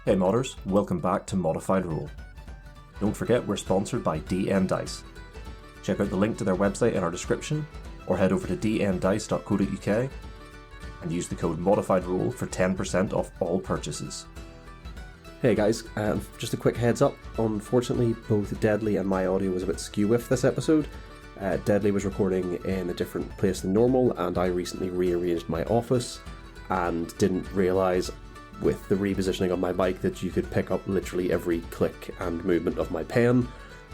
Hey modders, welcome back to ModifedRoll. Don't forget we're sponsored by DM Dice. Check out the link to their website in our description, or head over to dmdice.co.uk and use the code ModifedRoll for 10% off all purchases. Hey guys, just a quick heads up. Unfortunately, both Deadly and my audio was a bit skew with this episode. Deadly was recording in a different place than normal, and I recently rearranged my office and didn't realise with the repositioning of my mic that you could pick up literally every click and movement of my pen.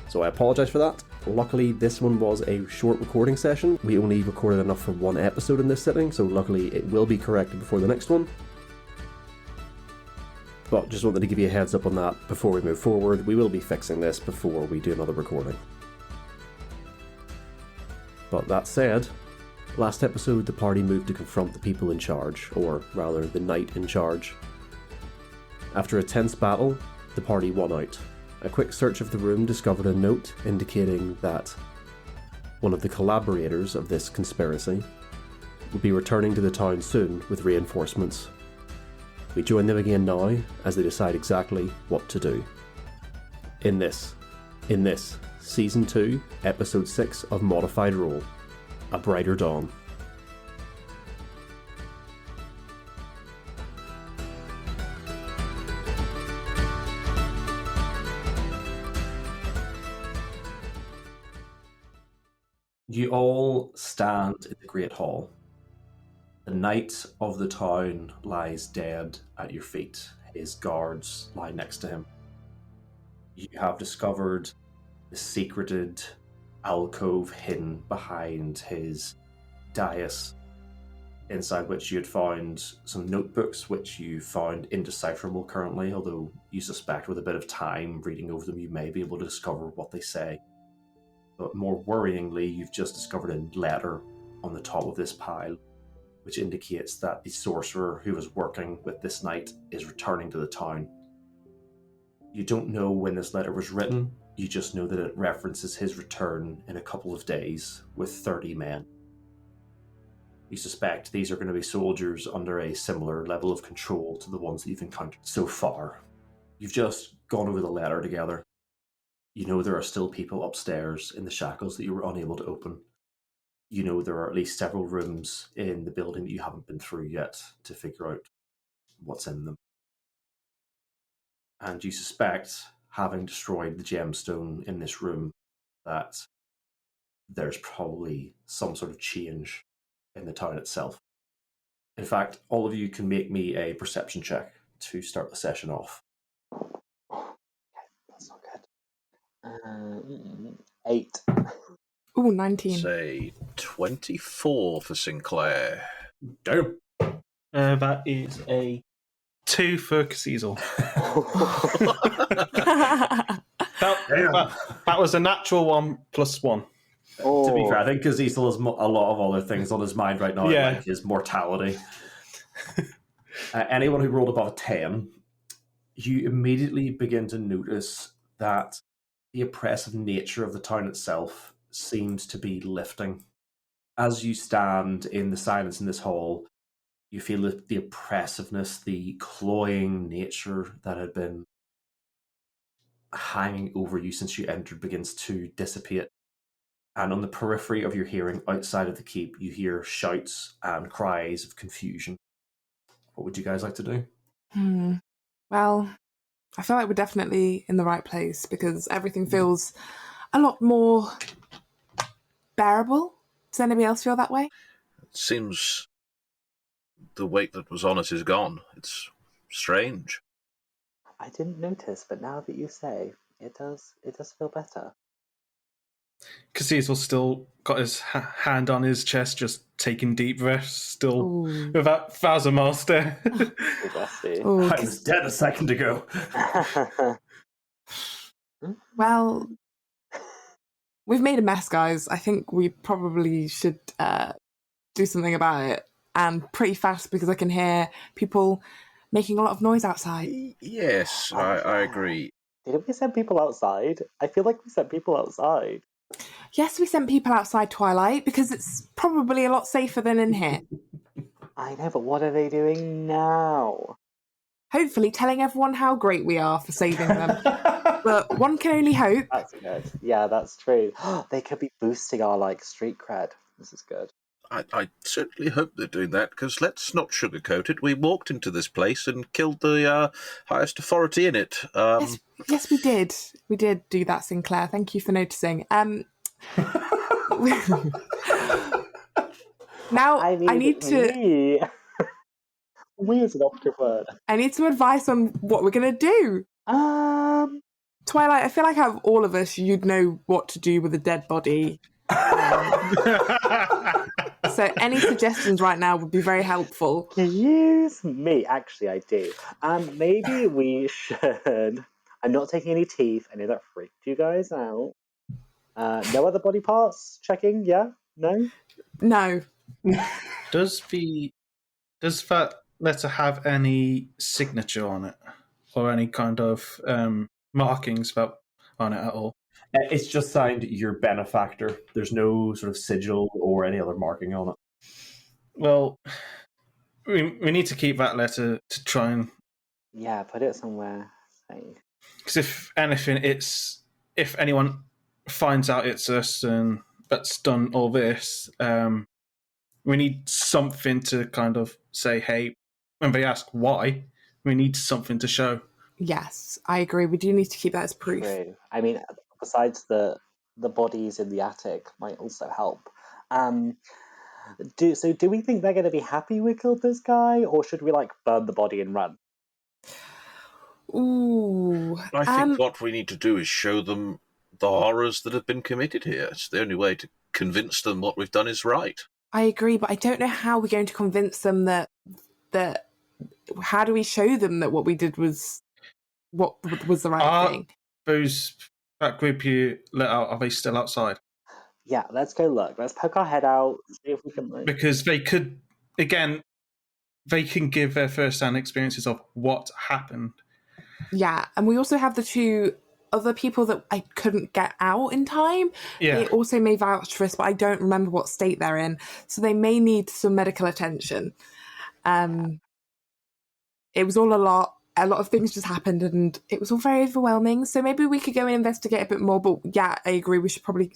So I apologise for that. Luckily, this one was a short recording session. We only recorded enough for one episode in this sitting, so luckily it will be corrected before the next one. But just wanted to give you a heads up on that before we move forward. We will be fixing this before we do another recording. But that said, last episode the party moved to confront the people in charge, or rather the knight in charge. After a tense battle, the party won out. A quick search of the room discovered a note indicating that one of the collaborators of this conspiracy would be returning to the town soon with reinforcements. We join them again now as they decide exactly what to do. In this, Season 2, Episode 6 of ModifedRoll, A Brighter Dawn. You all stand in the Great Hall. The knight of the town lies dead at your feet. His guards lie next to him. You have discovered the secreted alcove hidden behind his dais, inside which you had found some notebooks which you found indecipherable currently, although you suspect with a bit of time reading over them you may be able to discover what they say. But more worryingly, you've just discovered a letter on the top of this pile, which indicates that the sorcerer who was working with this knight is returning to the town. You don't know when this letter was written, you just know that it references his return in a couple of days with 30 men. You suspect these are going to be soldiers under a similar level of control to the ones that you've encountered so far. You've just gone over the letter together. You know there are still people upstairs in the shackles that you were unable to open. You know there are at least several rooms in the building that you haven't been through yet to figure out what's in them. And you suspect, having destroyed the gemstone in this room, that there's probably some sort of change in the town itself. In fact, all of you can make me a perception check to start the session off. That's not good. 8. Ooh, 19. Say 24 for Sinclair. Damn. That is a 2 for Cecil. that was a natural 1 plus 1. To be fair, I think Cecil has a lot of other things on his mind right now, Yeah. like his mortality. Anyone who rolled above a 10, you immediately begin to notice that the oppressive nature of the town itself seems to be lifting. As you stand in the silence in this hall, you feel the oppressiveness, the cloying nature that had been hanging over you since you entered begins to dissipate. And on the periphery of your hearing, outside of the keep, you hear shouts and cries of confusion. What would you guys like to do? Well, I feel like we're definitely in the right place because everything feels a lot more bearable. Does anybody else feel that way? It seems the weight that was on us is gone. It's strange. I didn't notice, but now that you say, it does feel better. Cecil's still got his hand on his chest, just taking deep breaths, still Ooh. with that 1,000-mile stare. Ooh, I was dead a second ago. well, we've made a mess, guys. I think we probably should do something about it. And pretty fast, because I can hear people making a lot of noise outside. Yes, I agree. Didn't we send people outside? I feel like we sent people outside. Yes, we sent people outside Twilight because it's probably a lot safer than in here. I know, but what are they doing now? hopefully telling everyone how great we are for saving them. But one can only hope. That's good. Yeah, that's true. They could be boosting our street cred. This is good. I certainly hope they're doing that, because let's not sugarcoat it. We walked into this place and killed the highest authority in it. Yes, we did. We did do that, Sinclair. Thank you for noticing. Now, I need to... We is an operative word. I need some advice on what we're going to do. Twilight, I feel like out of all of us, you'd know what to do with a dead body. So any suggestions right now would be very helpful. Use me. Actually, I do. Maybe we should... I'm not taking any teeth. I know that freaked you guys out. No other body parts? Checking? Yeah? No? No. Does that letter have any signature on it? Or any kind of markings on it at all? It's just signed your benefactor. There's no sort of sigil or any other marking on it. Well, we need to keep that letter to try and... Yeah, put it somewhere safe. Because if anything, if anyone finds out it's us and that's done all this, we need something to kind of say, hey, when they ask why, we need something to show. Yes, I agree. We do need to keep that as proof. True. I mean, besides the bodies in the attic might also help. Do we think they're going to be happy we killed this guy, or should we burn the body and run? Ooh. I think what we need to do is show them the horrors that have been committed here. It's the only way to convince them what we've done is right. I agree, but I don't know how we're going to convince them that how do we show them that what we did was what was the right thing? That group you let out, are they still outside? Yeah, let's go look. Let's poke our head out, see if we can... Because they could, again, they can give their first-hand experiences of what happened. Yeah, and we also have the two other people that I couldn't get out in time. Yeah. They also may vouch for us, but I don't remember what state they're in. So they may need some medical attention. It was all a lot of things just happened and it was all very overwhelming. So maybe we could go and investigate a bit more. But yeah, I agree. We should probably...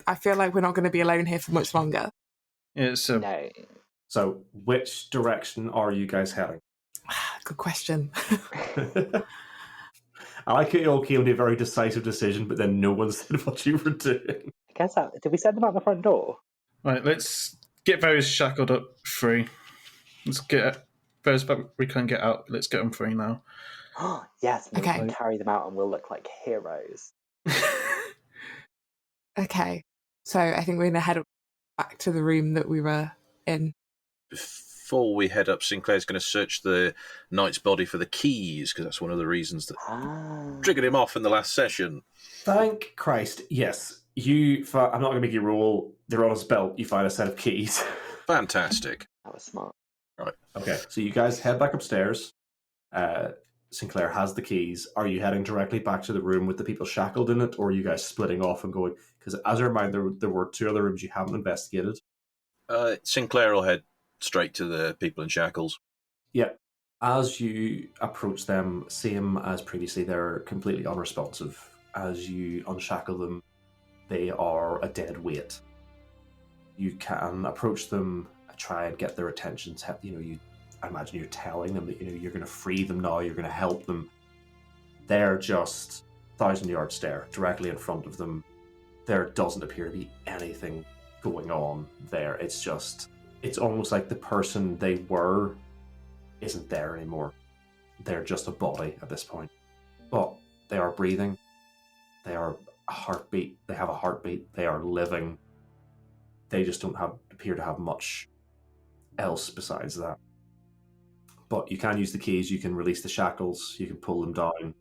I feel like we're not going to be alone here for much longer. Yeah, No. So which direction are you guys heading? Good question. I like it. You all came to a very decisive decision, but then no one said what you were doing. I guess did we send them out the front door? Right, let's get those shackled up free. Let's get those back we can get out. Let's get them free now. Yes, maybe Okay. we'll carry them out and we'll look like heroes. Okay. So I think we're going to head back to the room that we were in. Before we head up, Sinclair's going to search the knight's body for the keys, because that's one of the reasons that triggered him off in the last session. Thank Christ. Yes. I'm not going to make you roll. They're on his belt. You find a set of keys. Fantastic. That was smart. Right. Okay. So you guys head back upstairs. Sinclair has the keys. Are you heading directly back to the room with the people shackled in it, or are you guys splitting off and going? Because as a reminder, there were two other rooms you haven't investigated. Sinclair will head straight to the people in shackles. Yeah. As you approach them, same as previously, they're completely unresponsive. As you unshackle them, they are a dead weight. You can approach them, try and get their attention. I imagine you're telling them that you're going to free them now, you're going to help them. They're just 1,000-yard stare directly in front of them. There doesn't appear to be anything going on there. It's almost like the person they were isn't there anymore. They're just a body at this point. But they are breathing. They are a heartbeat. They have a heartbeat. They are living. They just don't appear to have much else besides that. But you can use the keys. You can release the shackles. You can pull them down.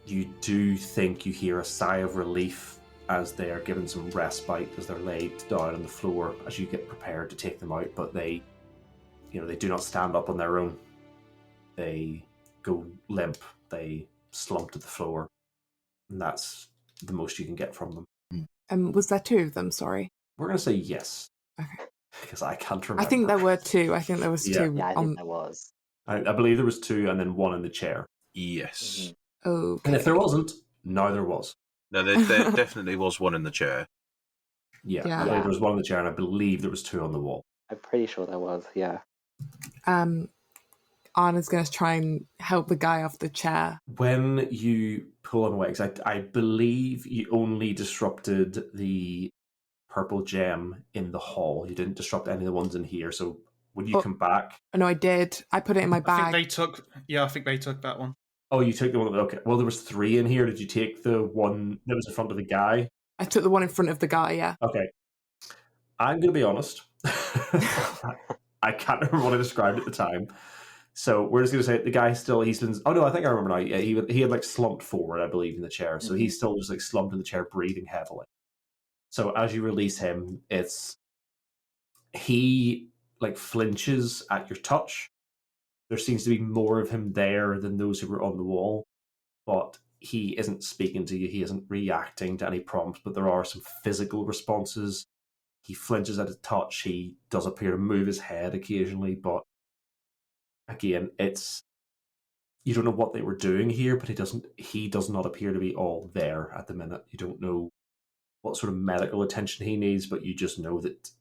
You do think you hear a sigh of relief as they are given some respite as they're laid down on the floor as you get prepared to take them out. But they do not stand up on their own. They go limp. They slump to the floor. And that's the most you can get from them. Was there two of them? Sorry. We're going to say yes. Okay. Because I can't remember. I think there were two. I think there was two. Yeah, I think there was. I believe there was 2 and then 1 in the chair. Yes. Okay. And if there wasn't, now there was. No, there definitely was one in the chair. Yeah, Yeah. I believe there was 1 in the chair, and I believe there was 2 on the wall. I'm pretty sure there was, yeah. Anna's going to try and help the guy off the chair. When you pull on away, 'cause I believe you only disrupted the purple gem in the hall. You didn't disrupt any of the ones in here. So when you come back... Oh, no, I did. I put it in my bag. I think they took that one. Oh, you took the one... Okay. Well, there was 3 in here. Did you take the one that was in front of the guy? I took the one in front of the guy, yeah. Okay. I'm going to be honest. I can't remember what I described at the time. So we're just going to say the guy still, he's been... Oh, no, I think I remember now. Yeah, he had like slumped forward, I believe, in the chair. So he's still just like slumped in the chair, breathing heavily. So as you release him, he like flinches at your touch. There seems to be more of him there than those who were on the wall, but he isn't speaking to you. He isn't reacting to any prompts, but there are some physical responses. He flinches at a touch. He does appear to move his head occasionally, but again, you don't know what they were doing here, but he does not appear to be all there at the minute. You don't know what sort of medical attention he needs, but you just know that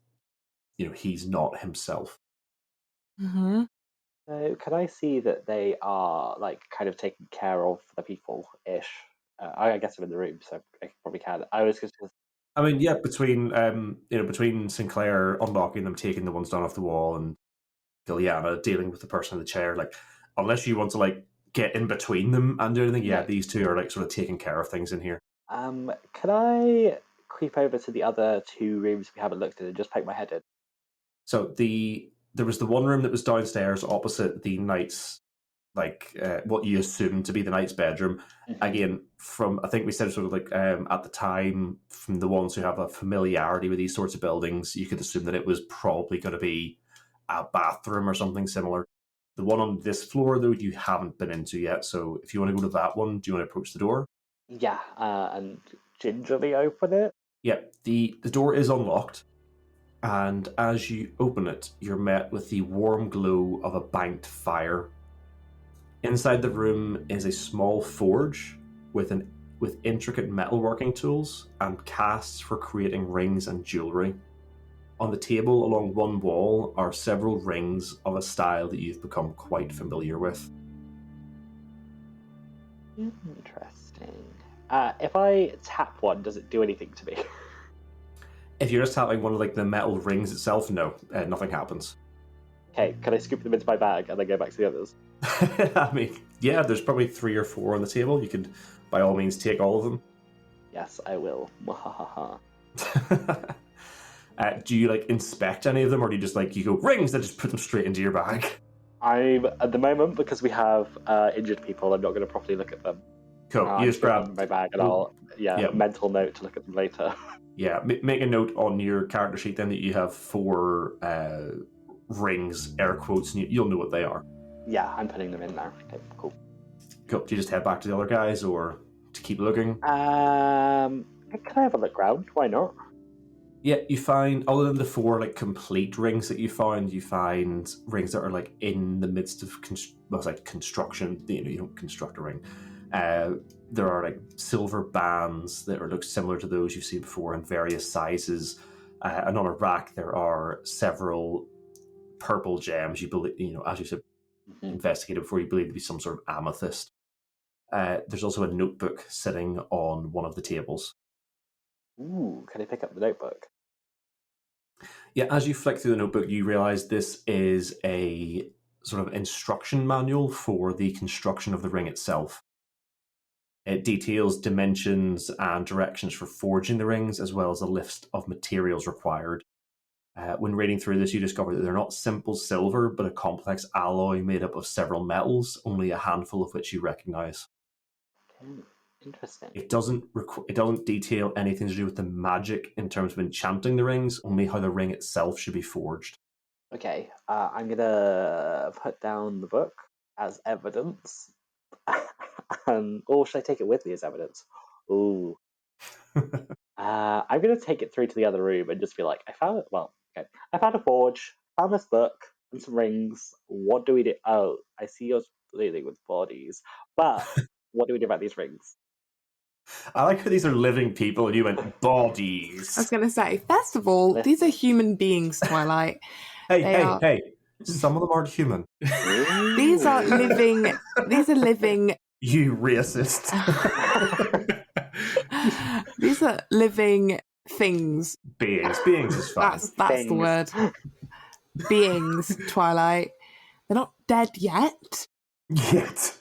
he's not himself. Mm-hmm. So can I see that they are like kind of taking care of the people-ish? I guess I'm in the room, so I probably can. I was just... I mean, yeah, between Sinclair unlocking them, taking the ones down off the wall, and Gilliana dealing with the person in the chair, like, unless you want to like get in between them and do anything, yeah, these 2 are like sort of taking care of things in here. Can I creep over to the other 2 rooms we haven't looked at and just poke my head in? So there was the one room that was downstairs opposite the knight's, like what you assume to be the knight's bedroom. Again, I think we said sort of like at the time, from the ones who have a familiarity with these sorts of buildings, you could assume that it was probably going to be a bathroom or something similar. The one on this floor, though, you haven't been into yet. So if you want to go to that one, do you want to approach the door? Yeah, and gingerly open it? Yeah, the door is unlocked. And as you open it, you're met with the warm glow of a banked fire. Inside the room is a small forge with intricate metalworking tools and casts for creating rings and jewellery. On the table along one wall are several rings of a style that you've become quite familiar with. Interesting. If I tap one, does it do anything to me? If you're just tapping one of like the metal rings itself, no, nothing happens. Okay, can I scoop them into my bag and then go back to the others? I mean, yeah, there's probably 3 or 4 on the table. You could, by all means, take all of them. Yes, I will. Do you like inspect any of them, or do you just like you go rings and just put them straight into your bag? I'm at the moment, because we have injured people, I'm not going to properly look at them. Cool. You just grab them in my bag, and I'll mental note to look at them later. Yeah, make a note on your character sheet then that you have 4 rings, air quotes, and you'll know what they are. Yeah, I'm putting them in now. Okay, cool. Cool. Do you just head back to the other guys, or to keep looking? Can I have a look round? Why not? Yeah, you find, other than the 4 like complete rings that you find rings that are like in the midst of construction. You don't construct a ring. There are like silver bands that look similar to those you've seen before in various sizes. And on a rack there are several purple gems. You believe, as you said, investigated before, you believe to be some sort of amethyst. There's also a notebook sitting on one of the tables. Ooh, can I pick up the notebook? Yeah, as you flick through the notebook, you realize this is a sort of instruction manual for the construction of the ring itself. It details dimensions and directions for forging the rings, as well as a list of materials required. When reading through this, you discover that they're not simple silver, but a complex alloy made up of several metals, only a handful of which you recognize. Okay, interesting. It doesn't detail anything to do with the magic in terms of enchanting the rings, only how the ring itself should be forged. Okay, I'm going to put down the book as evidence. Or should I take it with me as evidence? Ooh. I'm going to take it through to the other room and just be like, I found a forge, found this book, and some rings. What do we do? Oh, I see you're dealing with bodies. But what do we do about these rings? I like how these are living people and you went I was bodies. going to say, first of all, these are human beings, Twilight. Hey. Some of them aren't human. These are living. These are living. You racist. These are living things. Beings is fine. That's the word. Beings, Twilight. They're not dead yet. Yet.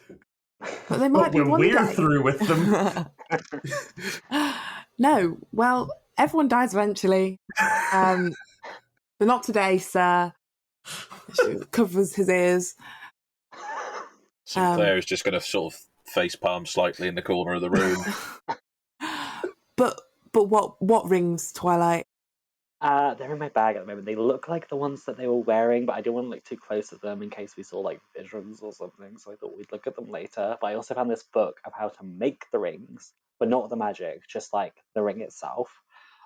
But they might be when one we're day. through with them. No, well, everyone dies eventually. But not today, sir. She covers his ears. Sinclair is just going to sort of face palm slightly in the corner of the room. But what rings, Twilight? They're in my bag at the moment. They look like the ones that they were wearing, but I didn't want to look too close at them in case we saw like visions or something. So I thought we'd look at them later. But I also found this book of how to make the rings, but not the magic, just like the ring itself.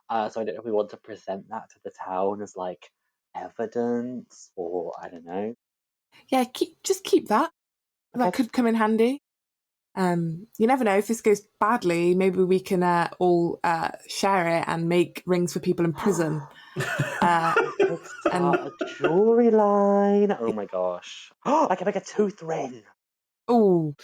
So I don't know if we want to present that to the town as like evidence, or I don't know. Yeah, keep that. That could come in handy. You never know, if this goes badly, maybe we can all share it and make rings for people in prison. Let's start a jewelry line. Oh my gosh. I can make a tooth ring. Ooh.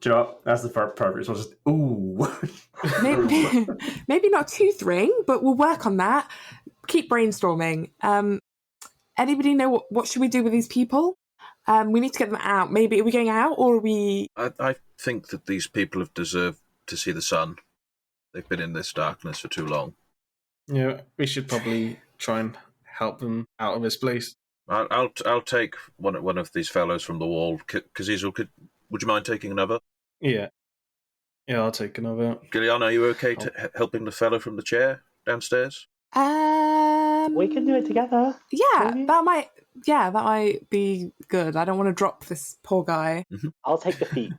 Do you know what? That's the perfect one. Just ooh. Maybe not tooth ring, but we'll work on that. Keep brainstorming. Anybody know what should we do with these people? We need to get them out. Maybe are we going out, or are we? I think that these people have deserved to see the sun. They've been in this darkness for too long. Yeah, we should probably try and help them out of this place. I'll take one of these fellows from the wall. Cazizal, would you mind taking another? Yeah, I'll take another. Gillian, are you okay helping the fellow from the chair downstairs? We can do it together. Yeah, maybe? that might be good. I don't want to drop this poor guy. Mm-hmm. I'll take the feet.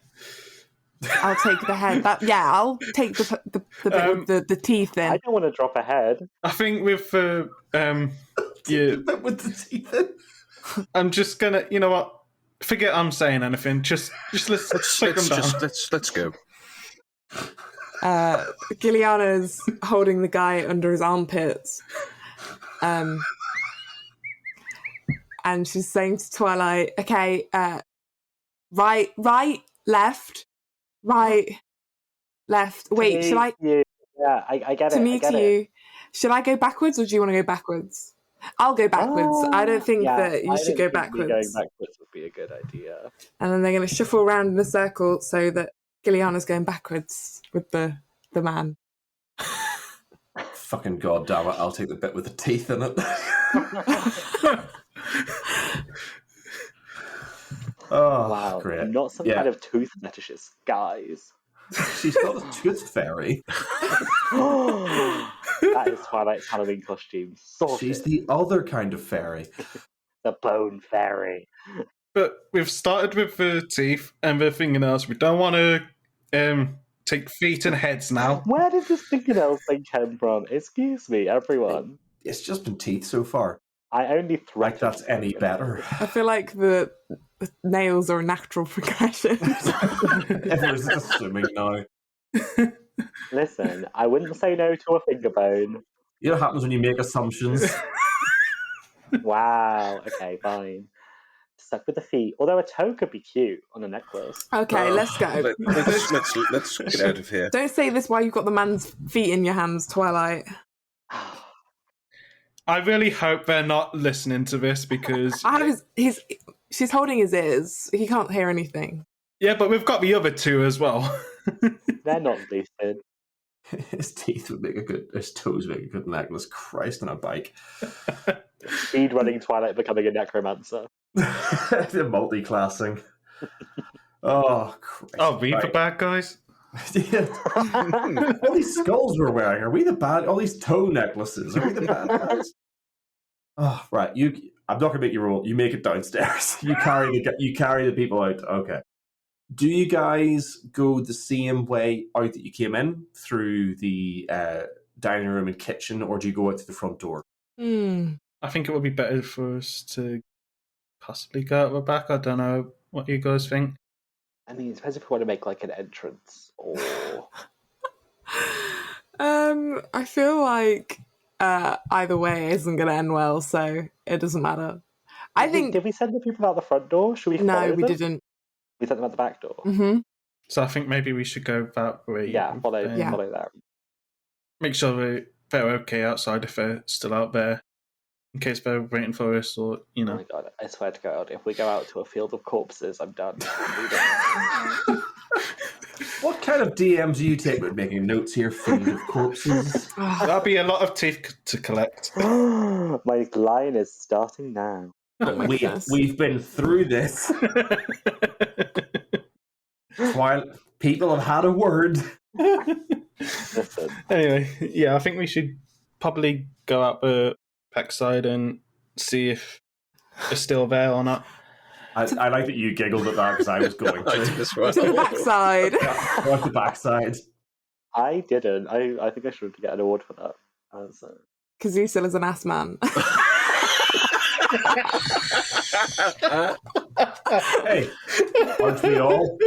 I'll take the head. I'll take the bit with the teeth in. I don't want to drop a head. I think with yeah, with the teeth in. I'm just gonna. You know what? Forget I'm saying anything. Just let's take them down. Let's go. Gilliana's holding the guy under his armpits. And she's saying to Twilight, okay, right, left, right, left. Wait, should I? Yeah, I get it. To me, to you. Should I go backwards, or do you want to go backwards? I'll go backwards. I don't think that you should go backwards. Going backwards would be a good idea. And then they're going to shuffle around in a circle so that Gilliana's going backwards with the man. Fucking goddamn it! I'll take the bit with the teeth in it. Oh, wow! Great! Not some kind of tooth fetishes, guys. She's got a tooth fairy. That is Twilight's Halloween costume. She's the other kind of fairy. The bone fairy. But we've started with the teeth and the fingernails. We don't want to take feet and heads now. Where did this fingernail thing come from? Excuse me, everyone. It's just been teeth so far. I only threatened. Like that's any better. I feel like the nails are a natural progression. Everyone's assuming now. Listen, I wouldn't say no to a finger bone. You know what happens when you make assumptions? Wow. Okay, fine. Stuck with the feet. Although a toe could be cute on a necklace. Okay, let's go. Let's get out of here. Don't say this while you've got the man's feet in your hands, Twilight. I really hope they're not listening to this because I have his. She's holding his ears. He can't hear anything. yeah, but we've got the other two as well. They're not lucid. His teeth would make a good. His toes make a good necklace. Christ on a bike. Speed running Twilight becoming a necromancer. The multi-classing. Oh, Christ. Oh, we the bad guys? Yeah. All these skulls we're wearing, are we the bad? All these toe necklaces, are we the bad guys? Oh, right. I'm not gonna make you roll. You make it downstairs. You carry the people out. Okay. Do you guys go the same way out that you came in through the dining room and kitchen, or do you go out to the front door? I think it would be better for us to possibly go out the back. I don't know what you guys think. I mean, it depends if we want to make like an entrance or. I feel like either way isn't going to end well, so it doesn't matter. I think. Did we send the people out the front door? Should we? No, we them? didn't. We sent them out the back door. Mm-hmm. So I think maybe we should go that way. Yeah, follow that. Make sure they're okay outside if they're still out there, in case they're waiting for us, or Oh my god! I swear to God, if we go out to a field of corpses, I'm done. What kind of DMs do you take with making notes here, field of corpses? That'll be a lot of teeth to collect. My line is starting now. We've been through this. While people have had a word. Listen. Anyway, yeah, I think we should probably go out the backside and see if they're still there or not. I like that you giggled at that because I was going I did to. as well. To the backside. Go out the backside. I didn't. I think I should get an award for that. Kazusil is an ass man. Hey, aren't we all?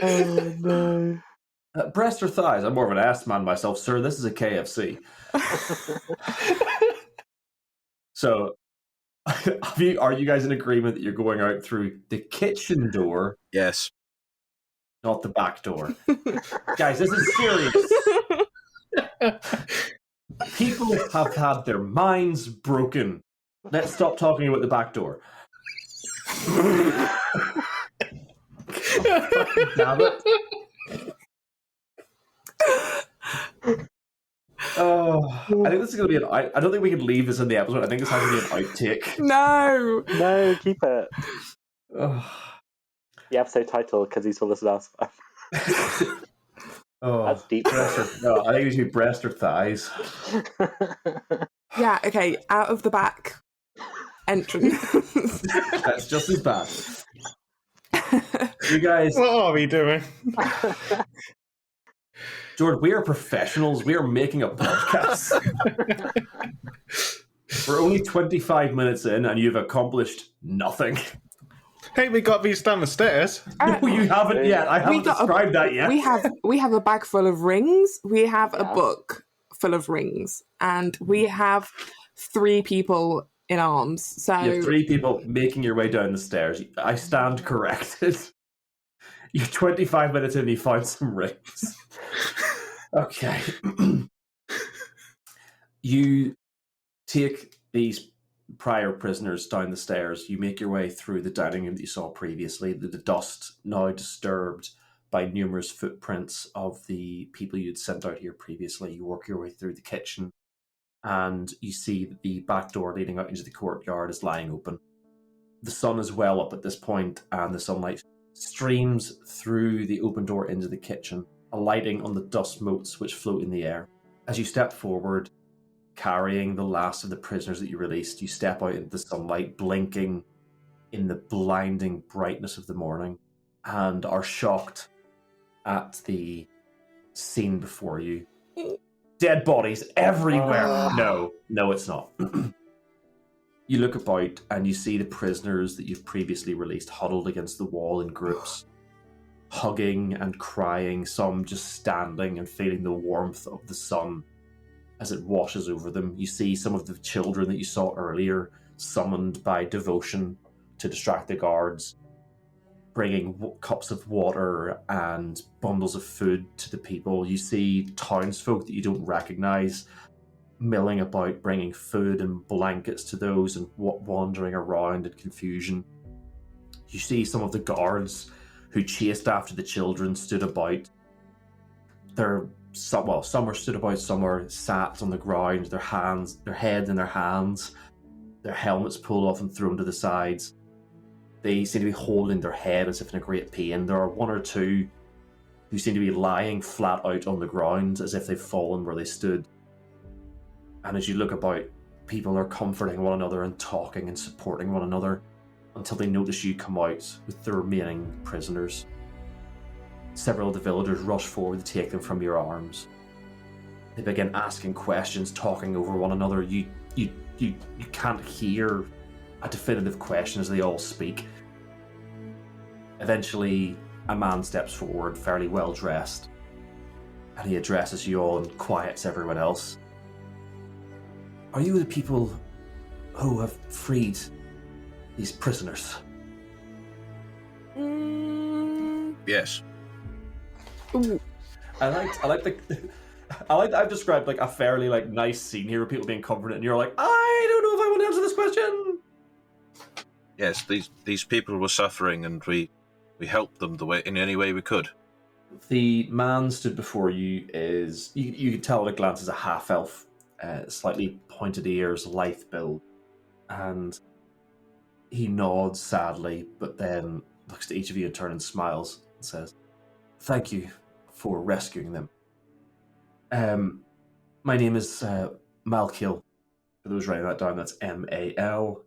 Oh no. Breast or thighs? I'm more of an ass man myself, sir. This is a KFC. So, are you guys in agreement that you're going out through the kitchen door? Yes. Not the back door. Guys, this is serious. People have had their minds broken. Let's stop talking about the back door. Damn it. Oh, I think this is going to be I don't think we can leave this in the episode. I think this has to be an outtake. No. No, keep it. Oh. The episode title, because he's full of last one. Oh, That's deep. breast or, no, I think it should be breast or thighs. Yeah, okay, out of the back entrance. That's just as bad. You guys, What are we doing? Jordan, we are professionals. We are making a podcast. We're only 25 minutes in, and you've accomplished nothing. Hey, we got these down the stairs. No, you haven't yet. I haven't described that yet. We have a bag full of rings. We have a book full of rings, and we have 3 people in arms. So You have 3 people making your way down the stairs. I stand corrected. You're 25 minutes in, you found some rings. Okay. You take these prior prisoners down the stairs. You make your way through the dining room that you saw previously. The dust now disturbed by numerous footprints of the people you'd sent out here previously. You work your way through the kitchen, and you see that the back door leading out into the courtyard is lying open. The sun is well up at this point, and the sunlight streams through the open door into the kitchen, alighting on the dust motes which float in the air. As you step forward, carrying the last of the prisoners that you released, you step out into the sunlight, blinking in the blinding brightness of the morning, and are shocked at the scene before you. Dead bodies everywhere. No, it's not. You look about and you see the prisoners that you've previously released huddled against the wall in groups, hugging and crying, some just standing and feeling the warmth of the sun as it washes over them. You see some of the children that you saw earlier summoned by devotion to distract the guards, bringing cups of water and bundles of food to the people. You see townsfolk that you don't recognize milling about, bringing food and blankets to those and wandering around in confusion. You see some of the guards who chased after the children stood about. Some are stood about, some are sat on the ground, their heads in their hands, their helmets pulled off and thrown to the sides. They seem to be holding their head as if in a great pain. There are 1 or 2 who seem to be lying flat out on the ground as if they've fallen where they stood. And as you look about, people are comforting one another and talking and supporting one another until they notice you come out with the remaining prisoners. Several of the villagers rush forward to take them from your arms. They begin asking questions, talking over one another. You can't hear a definitive question as they all speak. Eventually, a man steps forward, fairly well dressed, and he addresses you all and quiets everyone else. Are you the people who have freed these prisoners? Yes. Ooh. I've described like a fairly like nice scene here with people being comforted, and you're like, I don't know if I want to answer this question. Yes, these people were suffering, and we helped them in any way we could. The man stood before you is you can tell at a glance is a half elf, slightly pointed ears, lithe build, and he nods sadly, but then looks to each of you in turn and smiles and says, "Thank you for rescuing them. My name is Malkyl. For those writing that down, that's Malkyl,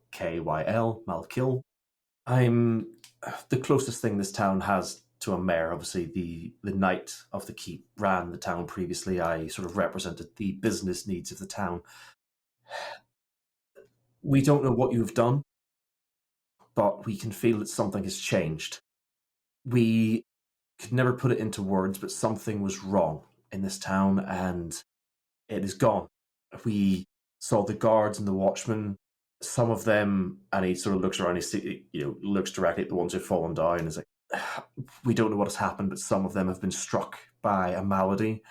Malkyl. I'm the closest thing this town has to a mayor. Obviously, the knight of the keep ran the town previously. I sort of represented the business needs of the town. We don't know what you've done, but we can feel that something has changed. We could never put it into words, but something was wrong in this town, and it is gone. We saw the guards and the watchmen. Some of them, and he sort of looks around. He looks directly at the ones who've fallen down. And is like, we don't know what has happened, but some of them have been struck by a malady.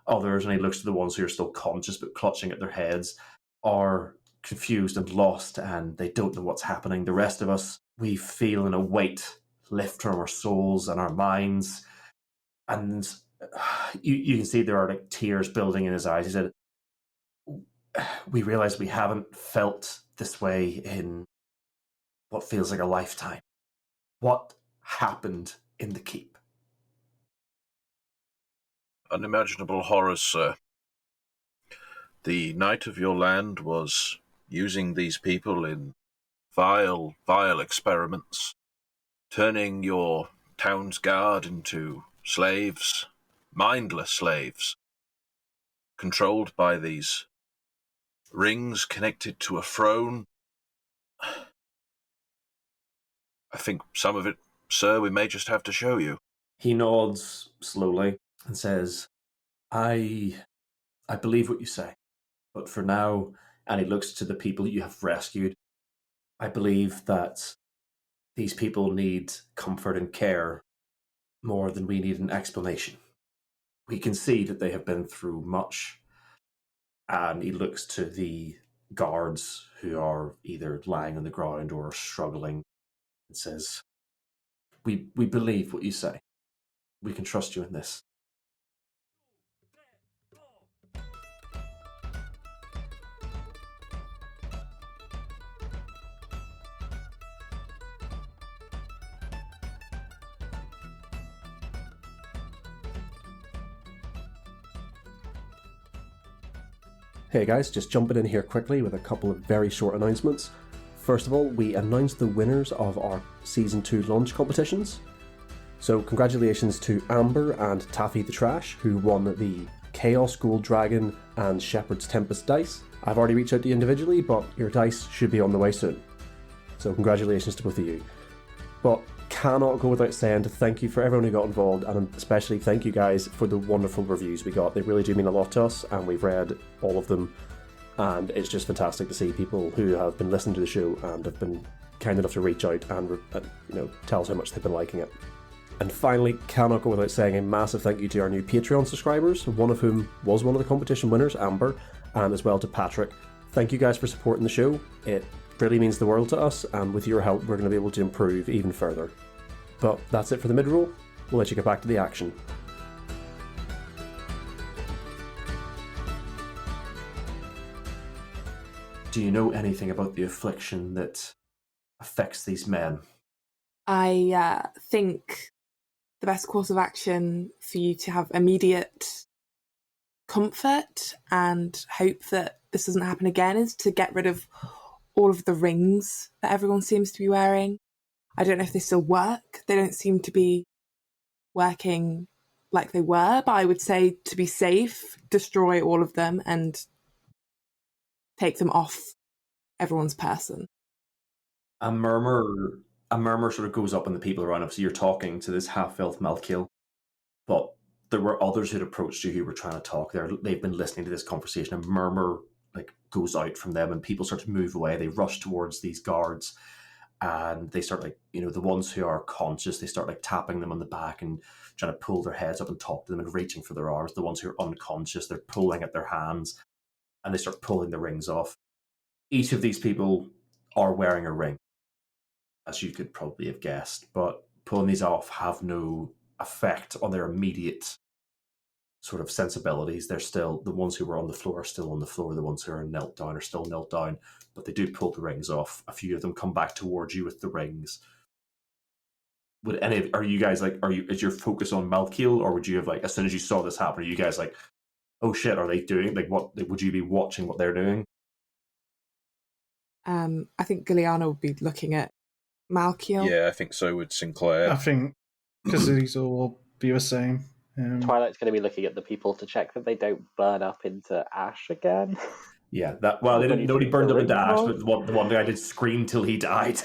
Others, and he looks to the ones who are still conscious but clutching at their heads, are confused and lost, and they don't know what's happening. The rest of us, we feel in a weight lift from our souls and our minds, and you can see there are like tears building in his eyes. He said, we realize we haven't felt this way in what feels like a lifetime. What happened in the keep? Unimaginable horrors, sir. The knight of your land was using these people in vile, vile experiments, turning your town's guard into slaves, mindless slaves, controlled by these rings connected to a throne. I think some of it, sir, we may just have to show you. He nods slowly and says, I believe what you say, but for now, and he looks to the people you have rescued, I believe that these people need comfort and care more than we need an explanation. We can see that they have been through much, and he looks to the guards who are either lying on the ground or struggling and says, we believe what you say. We can trust you in this. Hey guys, just jumping in here quickly with a couple of very short announcements. First of all, we announced the winners of our Season 2 launch competitions. So congratulations to Amber and Taffy the Trash, who won the Chaos Gold Dragon and Shepherd's Tempest dice. I've already reached out to you individually, but your dice should be on the way soon. So congratulations to both of you. But cannot go without saying to thank you for everyone who got involved, and especially thank you guys for the wonderful reviews we got. They really do mean a lot to us, and we've read all of them, and it's just fantastic to see people who have been listening to the show and have been kind enough to reach out and tell us how much they've been liking it. And finally, cannot go without saying a massive thank you to our new Patreon subscribers, one of whom was one of the competition winners, Amber, and as well to Patrick. Thank you guys for supporting the show. It really means the world to us, and with your help we're going to be able to improve even further. But that's it for the mid-roll. We'll let you get back to the action. Do you know anything about the affliction that affects these men? I think the best course of action for you to have immediate comfort and hope that this doesn't happen again is to get rid of all of the rings that everyone seems to be wearing. I don't know if they still work. They don't seem to be working like they were, but I would say to be safe, destroy all of them and take them off everyone's person. A murmur sort of goes up in the people around us. So you're talking to this half-elf Malkiel, but there were others who'd approached you who were trying to talk. They've been listening to this conversation. A murmur like goes out from them, and people start to move away. They rush towards these guards, and they start like, the ones who are conscious, they start like tapping them on the back and trying to pull their heads up and talk to them and reaching for their arms. The ones who are unconscious, they're pulling at their hands, and they start pulling the rings off. Each of these people are wearing a ring, as you could probably have guessed, but pulling these off have no effect on their immediate sort of sensibilities. They're still, the ones who were on the floor are still on the floor, the ones who are knelt down are still knelt down, but they do pull the rings off. A few of them come back towards you with the rings. Are you guys like, is your focus on Malkiel, or would you have like, as soon as you saw this happen, are you guys like, oh shit, are they doing, like, what, would you be watching what they're doing? I think Gilliana would be looking at Malkiel. Yeah, I think so with Sinclair. I think because these will be the same. Twilight's going to be looking at the people to check that they don't burn up into ash again. Yeah, nobody burned up into ash, but the one guy did scream till he died.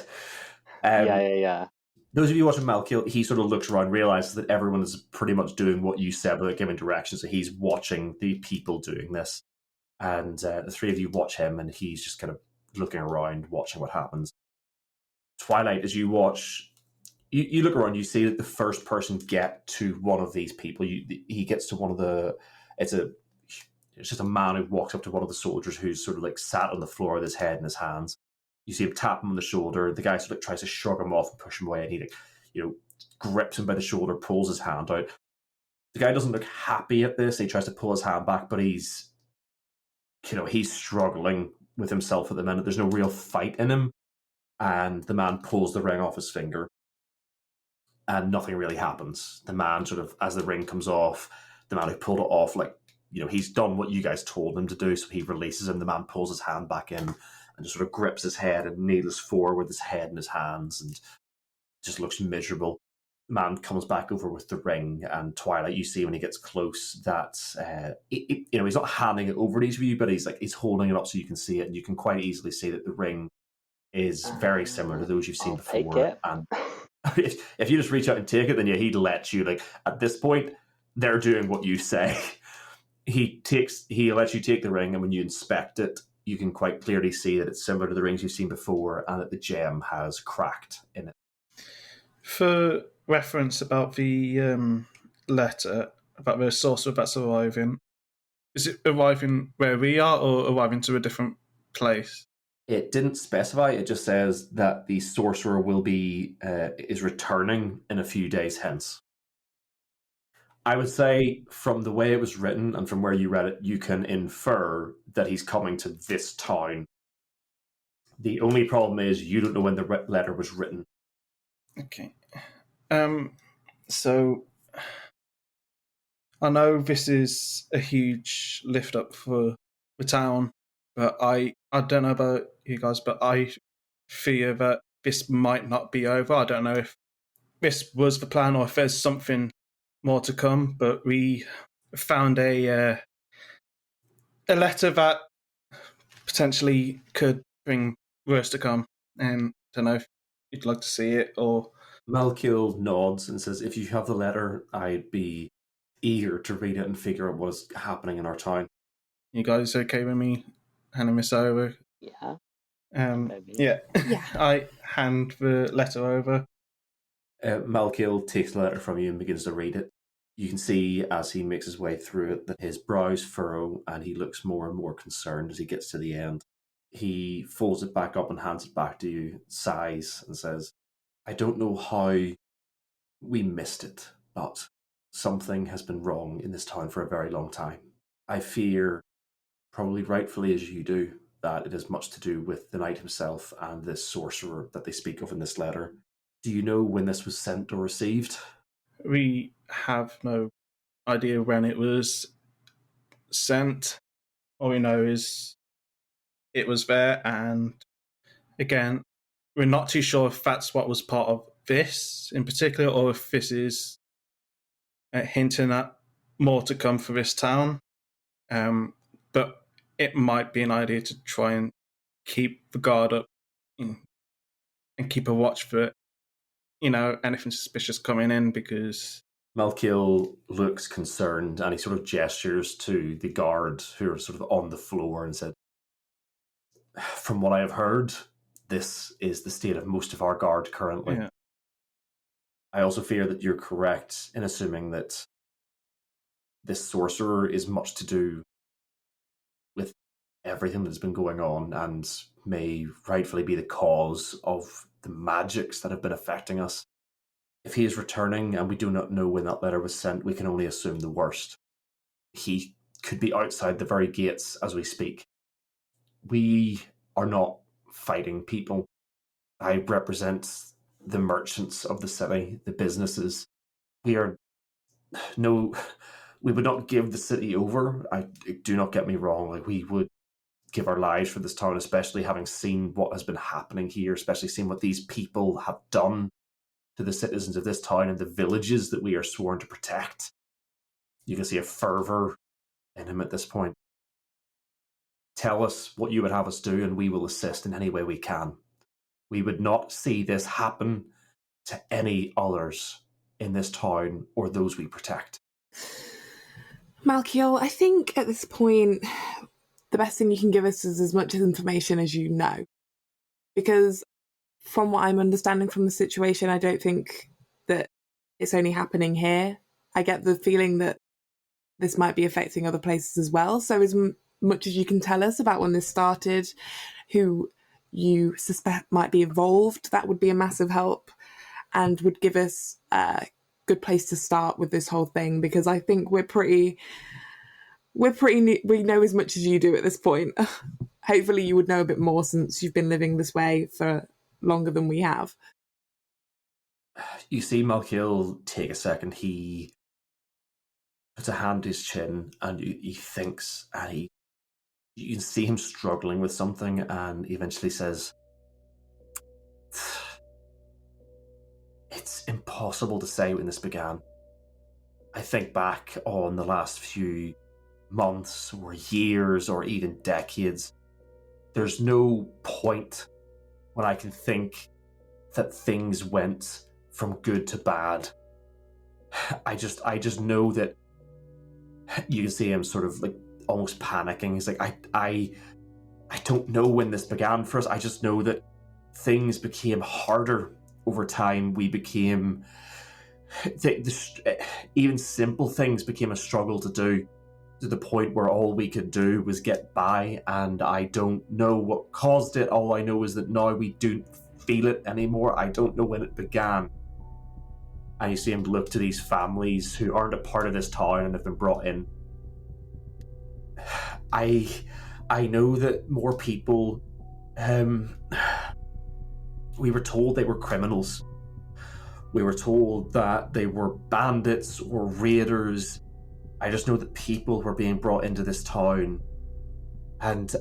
Yeah. Those of you watching Malkiel, he sort of looks around, realizes that everyone is pretty much doing what you said without giving directions, so he's watching the people doing this. And the three of you watch him, and he's just kind of looking around, watching what happens. Twilight, as you watch, you look around, you see that the first person get to one of these people. He gets to one of the. It's just a man who walks up to one of the soldiers who's sort of like sat on the floor with his head in his hands. You see him tap him on the shoulder. The guy sort of tries to shrug him off and push him away, and he grips him by the shoulder, pulls his hand out. The guy doesn't look happy at this. He tries to pull his hand back, but he's struggling with himself at the minute. There's no real fight in him. And the man pulls the ring off his finger, and nothing really happens. The man sort of, as the ring comes off, the man who pulled it off, he's done what you guys told him to do, so he releases him. The man pulls his hand back in and just sort of grips his head and kneels forward with his head in his hands and just looks miserable. The man comes back over with the ring, and Twilight, you see when he gets close that he's not handing it over to each of you, but he's holding it up so you can see it, and you can quite easily see that the ring is very similar to those you've seen before. Take it. And if you just reach out and take it, then he'd let you. Like, at this point, they're doing what you say. He lets you take the ring, and when you inspect it, you can quite clearly see that it's similar to the rings you've seen before, and that the gem has cracked in it. For reference about the letter, about the sorcerer that's arriving, is it arriving where we are or arriving to a different place? It didn't specify. It just says that the sorcerer is returning in a few days hence. I would say from the way it was written and from where you read it, you can infer that he's coming to this town. The only problem is you don't know when the letter was written. Okay. So I know this is a huge lift up for the town, but I don't know about you guys, but I fear that this might not be over. I don't know if this was the plan or if there's something more to come, but we found a letter that potentially could bring worse to come. And I don't know if you'd like to see it or... Malkiel nods and says, if you have the letter, I'd be eager to read it and figure out what is happening in our town. You guys okay with me handing this over? Yeah. Yeah. I hand the letter over. Malkiel takes the letter from you and begins to read it. You can see as he makes his way through it that his brows furrow and he looks more and more concerned as he gets to the end. He folds it back up and hands it back to you, sighs and says, I don't know how we missed it, but something has been wrong in this town for a very long time. I fear, probably rightfully as you do, that it has much to do with the knight himself and this sorcerer that they speak of in this letter. Do you know when this was sent or received? We have no idea when it was sent. All we know is it was there, and again, we're not too sure if that's what was part of this in particular, or if this is hinting at more to come for this town. But it might be an idea to try and keep the guard up and keep a watch for, anything suspicious coming in, because... Malkiel looks concerned and he sort of gestures to the guard who are sort of on the floor and said, "From what I have heard, this is the state of most of our guard currently. Yeah. I also fear that you're correct in assuming that this sorcerer is much to do with everything that's been going on and may rightfully be the cause of the magics that have been affecting us. If he is returning and we do not know when that letter was sent, we can only assume the worst. He could be outside the very gates as we speak. We are not fighting people. I represent the merchants of the city, the businesses. We would not give the city over. Do not get me wrong. Like, we would give our lives for this town, especially having seen what has been happening here, especially seeing what these people have done to the citizens of this town and the villages that we are sworn to protect. You can see a fervor in him at this point. Tell us what you would have us do, and we will assist in any way we can. We would not see this happen to any others in this town or those we protect." Malkiel, I think at this point, the best thing you can give us is as much information as you know. Because from what I'm understanding from the situation, I don't think that it's only happening here. I get the feeling that this might be affecting other places as well. So as much as you can tell us about when this started, who you suspect might be involved, that would be a massive help and would give us a good place to start with this whole thing, because I think we know as much as you do at this point. Hopefully you would know a bit more since you've been living this way for longer than we have. You see Malkiel take a second. He puts a hand to his chin and he thinks, and you can see him struggling with something, and he eventually says, "It's impossible to say when this began. I think back on the last few months or years or even decades. There's no point when I can think that things went from good to bad. I just know that." You can see him sort of like almost panicking. He's like, I don't know when this began for us. I just know that things became harder over time. We became, even simple things became a struggle to do, to the point where all we could do was get by, and I don't know what caused it. All I know is that now we don't feel it anymore. I don't know when it began. And you see him look to these families who aren't a part of this town and have been brought in. I know that more people, we were told they were criminals. We were told that they were bandits or raiders. I just know that people were being brought into this town, and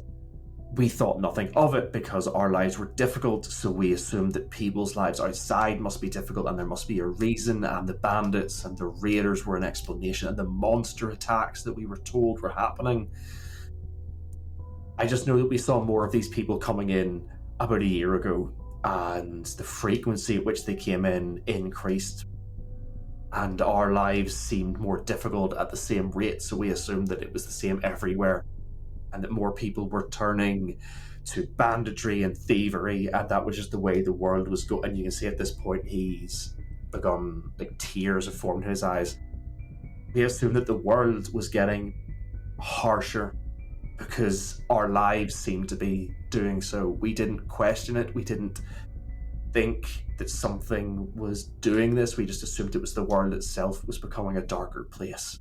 we thought nothing of it because our lives were difficult, so we assumed that people's lives outside must be difficult and there must be a reason, and the bandits and the raiders were an explanation, and the monster attacks that we were told were happening. I just know that we saw more of these people coming in about a year ago, and the frequency at which they came in increased, and our lives seemed more difficult at the same rate, so we assumed that it was the same everywhere, and that more people were turning to banditry and thievery, and that was just the way the world was going. And you can see at this point he's begun, like, tears have formed in his eyes. We assumed that the world was getting harsher because our lives seemed to be doing so. We didn't question it. We didn't think that something was doing this. We just assumed it was the world itself was becoming a darker place.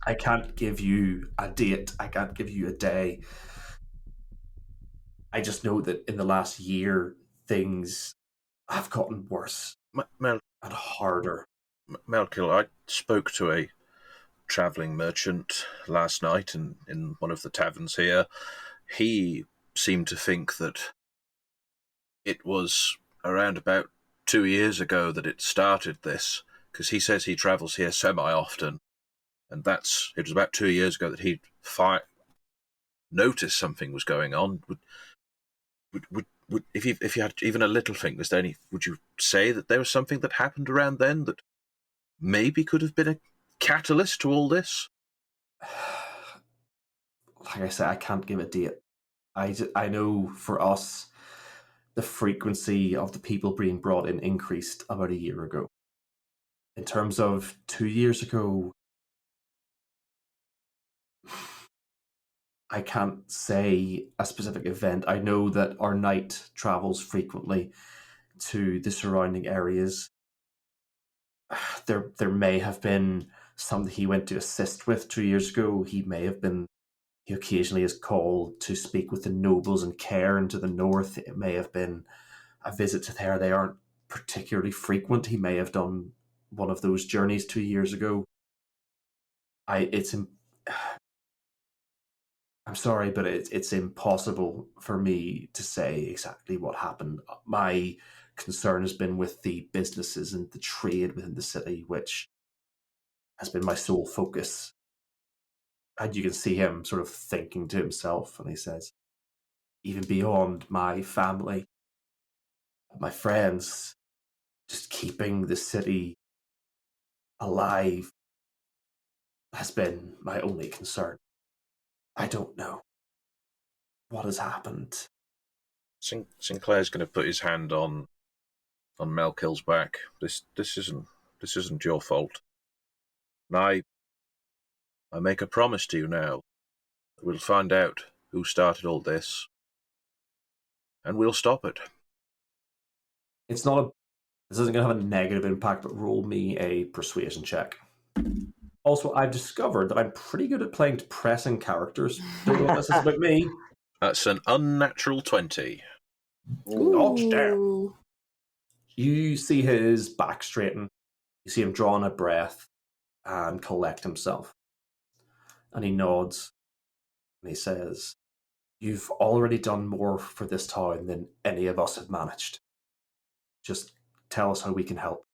I can't give you a date. I can't give you a day. I just know that in the last year, things have gotten worse and harder. Malkiel, I spoke to a travelling merchant last night in one of the taverns here. He seemed to think that it was around about 2 years ago that it started this, because he says he travels here semi-often, and it was about 2 years ago that he noticed something was going on. Would if you had even a little thing, would you say that there was something that happened around then that maybe could have been a catalyst to all this? Like I said, I can't give a date. I know for us, the frequency of the people being brought in increased about a year ago. In terms of 2 years ago, I can't say a specific event. I know that our knight travels frequently to the surrounding areas. There may have been something he went to assist with 2 years ago. He occasionally is called to speak with the nobles in Cairn to the north. It may have been a visit to there. They aren't particularly frequent. He may have done one of those journeys 2 years ago. I'm sorry, but it's impossible for me to say exactly what happened. My concern has been with the businesses and the trade within the city, which has been my sole focus. And you can see him sort of thinking to himself, and he says, even beyond my family, my friends, just keeping the city alive has been my only concern. I don't know what has happened. Sinclair's going to put his hand on Malkill's back. This isn't your fault. And I make a promise to you now. We'll find out who started all this, and we'll stop it. This isn't going to have a negative impact, but roll me a persuasion check. Also, I've discovered that I'm pretty good at playing depressing characters. Don't know what this is about me. That's an unnatural 20. Dodge down. You see his back straighten. You see him drawing a breath and collect himself. And he nods. And he says, you've already done more for this town than any of us have managed. Just tell us how we can help.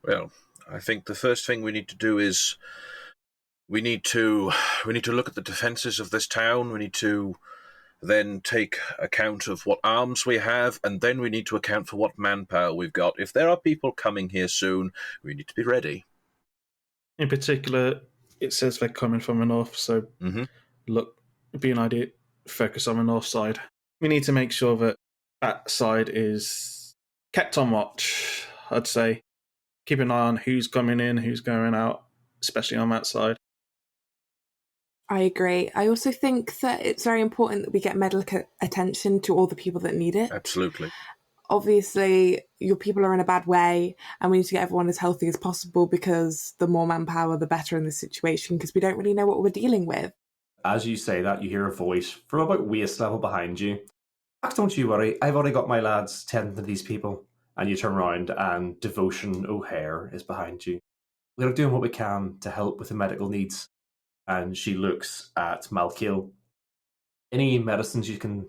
Well, I think the first thing we need to do is we need to look at the defences of this town. We need to then take account of what arms we have, and then we need to account for what manpower we've got. If there are people coming here soon, we need to be ready. In particular, it says they're coming from the north, so look, it'd be an idea, focus on the north side. We need to make sure that that side is kept on watch, I'd say. Keep an eye on who's coming in, who's going out, especially on that side. I agree. I also think that it's very important that we get medical attention to all the people that need it. Absolutely. Obviously, your people are in a bad way, and we need to get everyone as healthy as possible, because the more manpower, the better in this situation, because we don't really know what we're dealing with. As you say that, you hear a voice from about waist level behind you. Don't you worry, I've already got my lads tending to these people. And you turn around and Devotion O'Hare is behind you. We're doing what we can to help with the medical needs. And she looks at Malkiel. Any medicines you can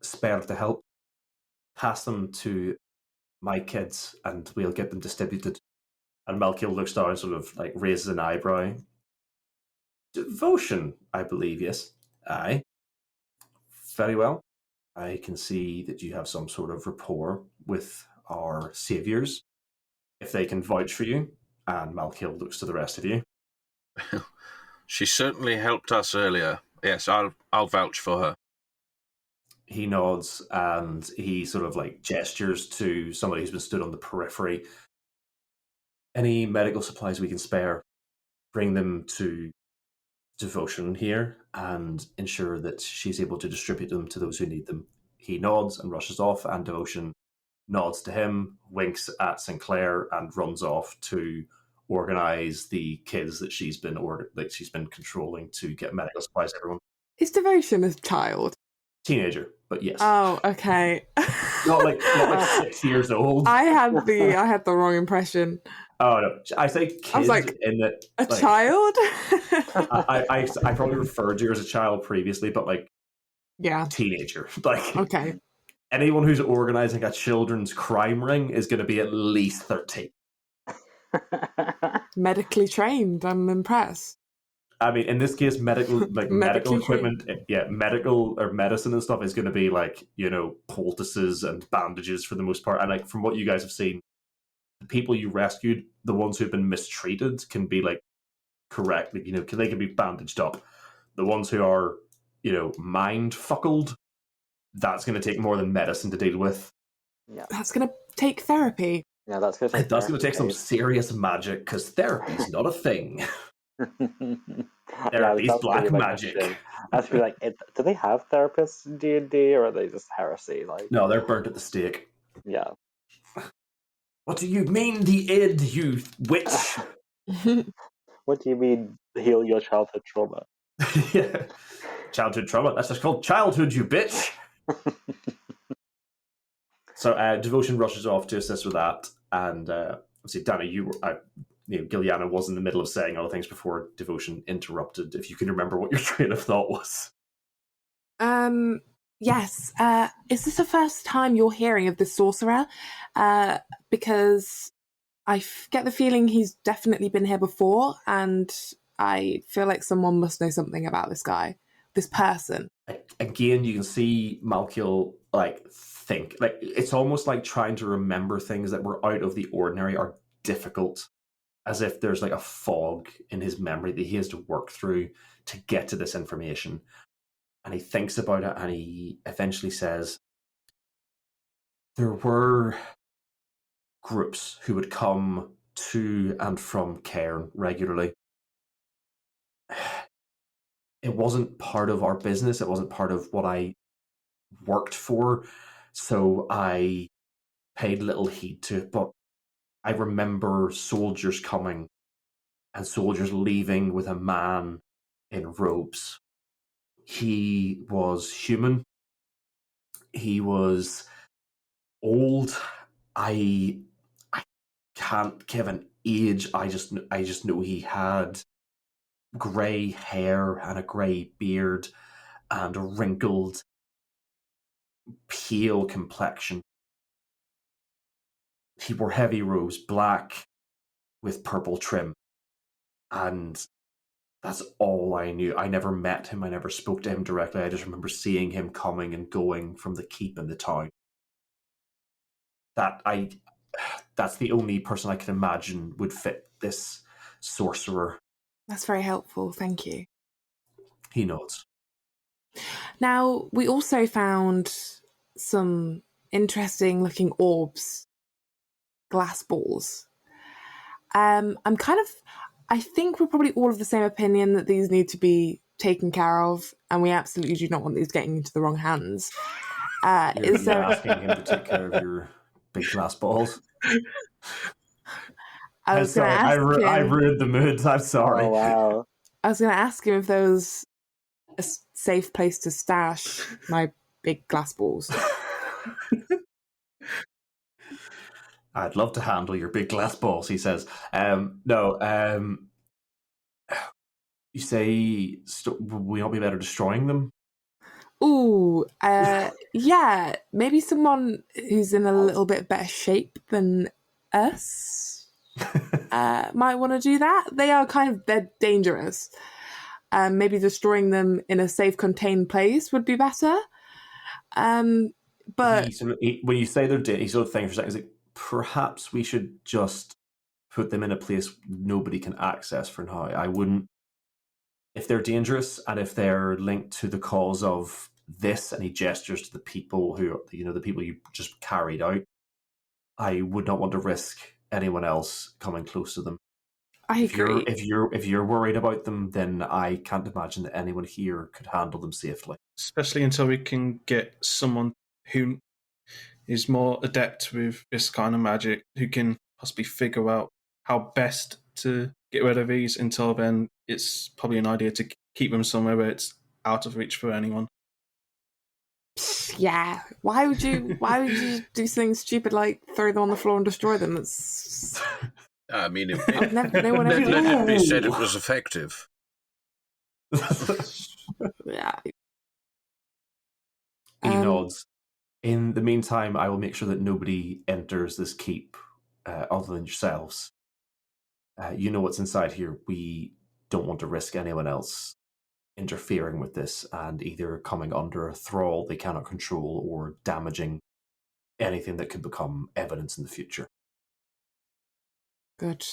spare to help, pass them to my kids and we'll get them distributed. And Malkiel looks down and sort of like raises an eyebrow. Devotion, I believe, yes. Aye. Very well. I can see that you have some sort of rapport with our saviors, if they can vouch for you. And Malkiel looks to the rest of you. She certainly helped us earlier. Yes, I'll vouch for her. He nods and he sort of like gestures to somebody who's been stood on the periphery. Any medical supplies we can spare, bring them to Devotion here and ensure that she's able to distribute them to those who need them. He nods and rushes off, and Devotion nods to him, winks at Sinclair, and runs off to organize the kids that she's been controlling to get medical supplies to everyone. Is Devotion a child? Teenager, but yes. Oh, okay. not like 6 years old. I had the wrong impression. Oh no! I say kids. I was like, in that child. I probably referred to you as a child previously, but yeah, teenager. Like, okay. Anyone who's organizing a children's crime ring is going to be at least 13. Medically trained. I'm impressed. I mean, in this case, medical medical Medically equipment, medical or medicine and stuff is going to be like, poultices and bandages for the most part. And like from what you guys have seen, the people you rescued, the ones who've been mistreated, can be like correctly, they can be bandaged up. The ones who are, mind fuckled, that's going to take more than medicine to deal with. Yeah. That's going to take therapy. Yeah, that's going to take That's going to take some serious magic, because therapy's not a thing. Therapy's black magic. I was like, do they have therapists in D&D, or are they just heresy? Like, no, they're burnt at the stake. Yeah. What do you mean, the id, you witch? What do you mean, heal your childhood trauma? Yeah. Childhood trauma? That's just called childhood, you bitch! So Devotion rushes off to assist with that, and obviously, Danny, Gilliana was in the middle of saying other things before Devotion interrupted. If you can remember what your train of thought was. Yes. Is this the first time you're hearing of this sorcerer? Because I get the feeling he's definitely been here before, and I feel like someone must know something about this guy, this person. Again, you can see Malkiel think. It's almost like trying to remember things that were out of the ordinary are difficult, as if there's like a fog in his memory that he has to work through to get to this information. And he thinks about it, and he eventually says, there were groups who would come to and from Cairn regularly. It wasn't part of our business. It wasn't part of what I worked for. So I paid little heed to it. But I remember soldiers coming and soldiers leaving with a man in robes. He was human. He was old. I can't give an age. I just know he had grey hair and a grey beard and a wrinkled, pale complexion. He wore heavy robes, black with purple trim, and that's all I knew. I never met him. I never spoke to him directly. I just remember seeing him coming and going from the keep in the town. That's the only person I can imagine would fit this sorcerer. That's very helpful. Thank you. He nods. Now, we also found some interesting looking orbs, glass balls. I think we're probably all of the same opinion that these need to be taken care of, and we absolutely do not want these getting into the wrong hands. You're asking him to take care of your big glass balls? I ruined the mood. I'm sorry. Oh, wow. I was going to ask him if there was a safe place to stash my big glass balls. I'd love to handle your big glass balls, he says. No. You say would we not be better destroying them? Ooh, yeah. Maybe someone who's in a little bit better shape than us might want to do that. They're dangerous. Maybe destroying them in a safe, contained place would be better. But when you say he sort of thinks for a second, he's like, perhaps we should just put them in a place nobody can access for now. I wouldn't. If they're dangerous and if they're linked to the cause of this, and he gestures to the people the people you just carried out, I would not want to risk anyone else coming close to them. I agree. If you're worried about them, then I can't imagine that anyone here could handle them safely. Especially until we can get someone who is more adept with this kind of magic, who can possibly figure out how best to get rid of these. Until then, it's probably an idea to keep them somewhere where it's out of reach for anyone. Yeah, why would you do something stupid like throw them on the floor and destroy them? That's. I mean, let it be said it was effective. Yeah. He nods. In the meantime, I will make sure that nobody enters this keep other than yourselves. You know what's inside here. We don't want to risk anyone else interfering with this and either coming under a thrall they cannot control or damaging anything that could become evidence in the future. Good.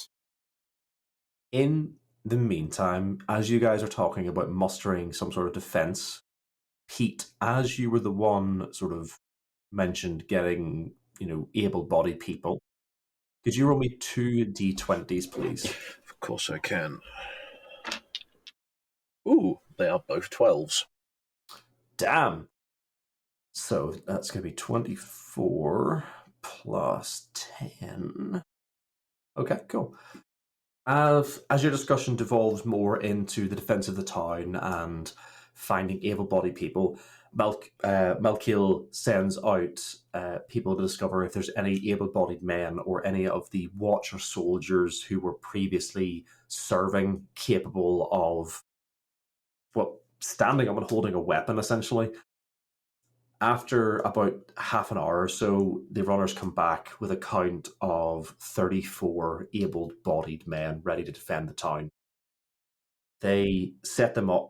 In the meantime, as you guys are talking about mustering some sort of defense, Pete, as you were the one sort of mentioned getting, able-bodied people, could you roll me 2 d20s, please? Of course I can. Ooh, they are both 12s. Damn. So that's going to be 24 plus 10. Okay, cool. As your discussion devolves more into the defense of the town and finding able-bodied people, Malkiel sends out people to discover if there's any able-bodied men or any of the Watcher soldiers who were previously serving capable of standing up and holding a weapon, essentially. After about half an hour or so, the runners come back with a count of 34 able-bodied men ready to defend the town. They set them up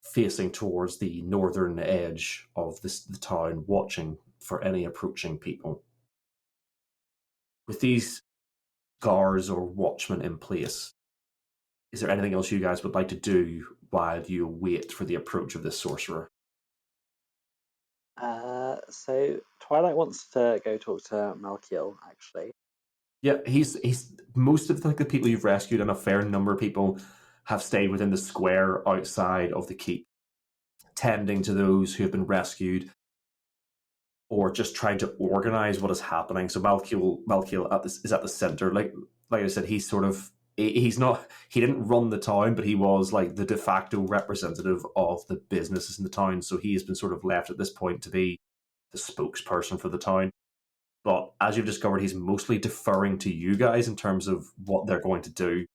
facing towards the northern edge of the town, watching for any approaching people. With these guards or watchmen in place, is there anything else you guys would like to do while you wait for the approach of this sorcerer? So Twilight wants to go talk to Malkiel, actually. Yeah, he's most of the people you've rescued, and a fair number of people have stayed within the square outside of the keep, tending to those who have been rescued, or just trying to organize what is happening. So Malkiel is at the center. Like I said, he didn't run the town, but he was like the de facto representative of the businesses in the town. So he has been sort of left at this point to be the spokesperson for the town. But as you've discovered, he's mostly deferring to you guys in terms of what they're going to do.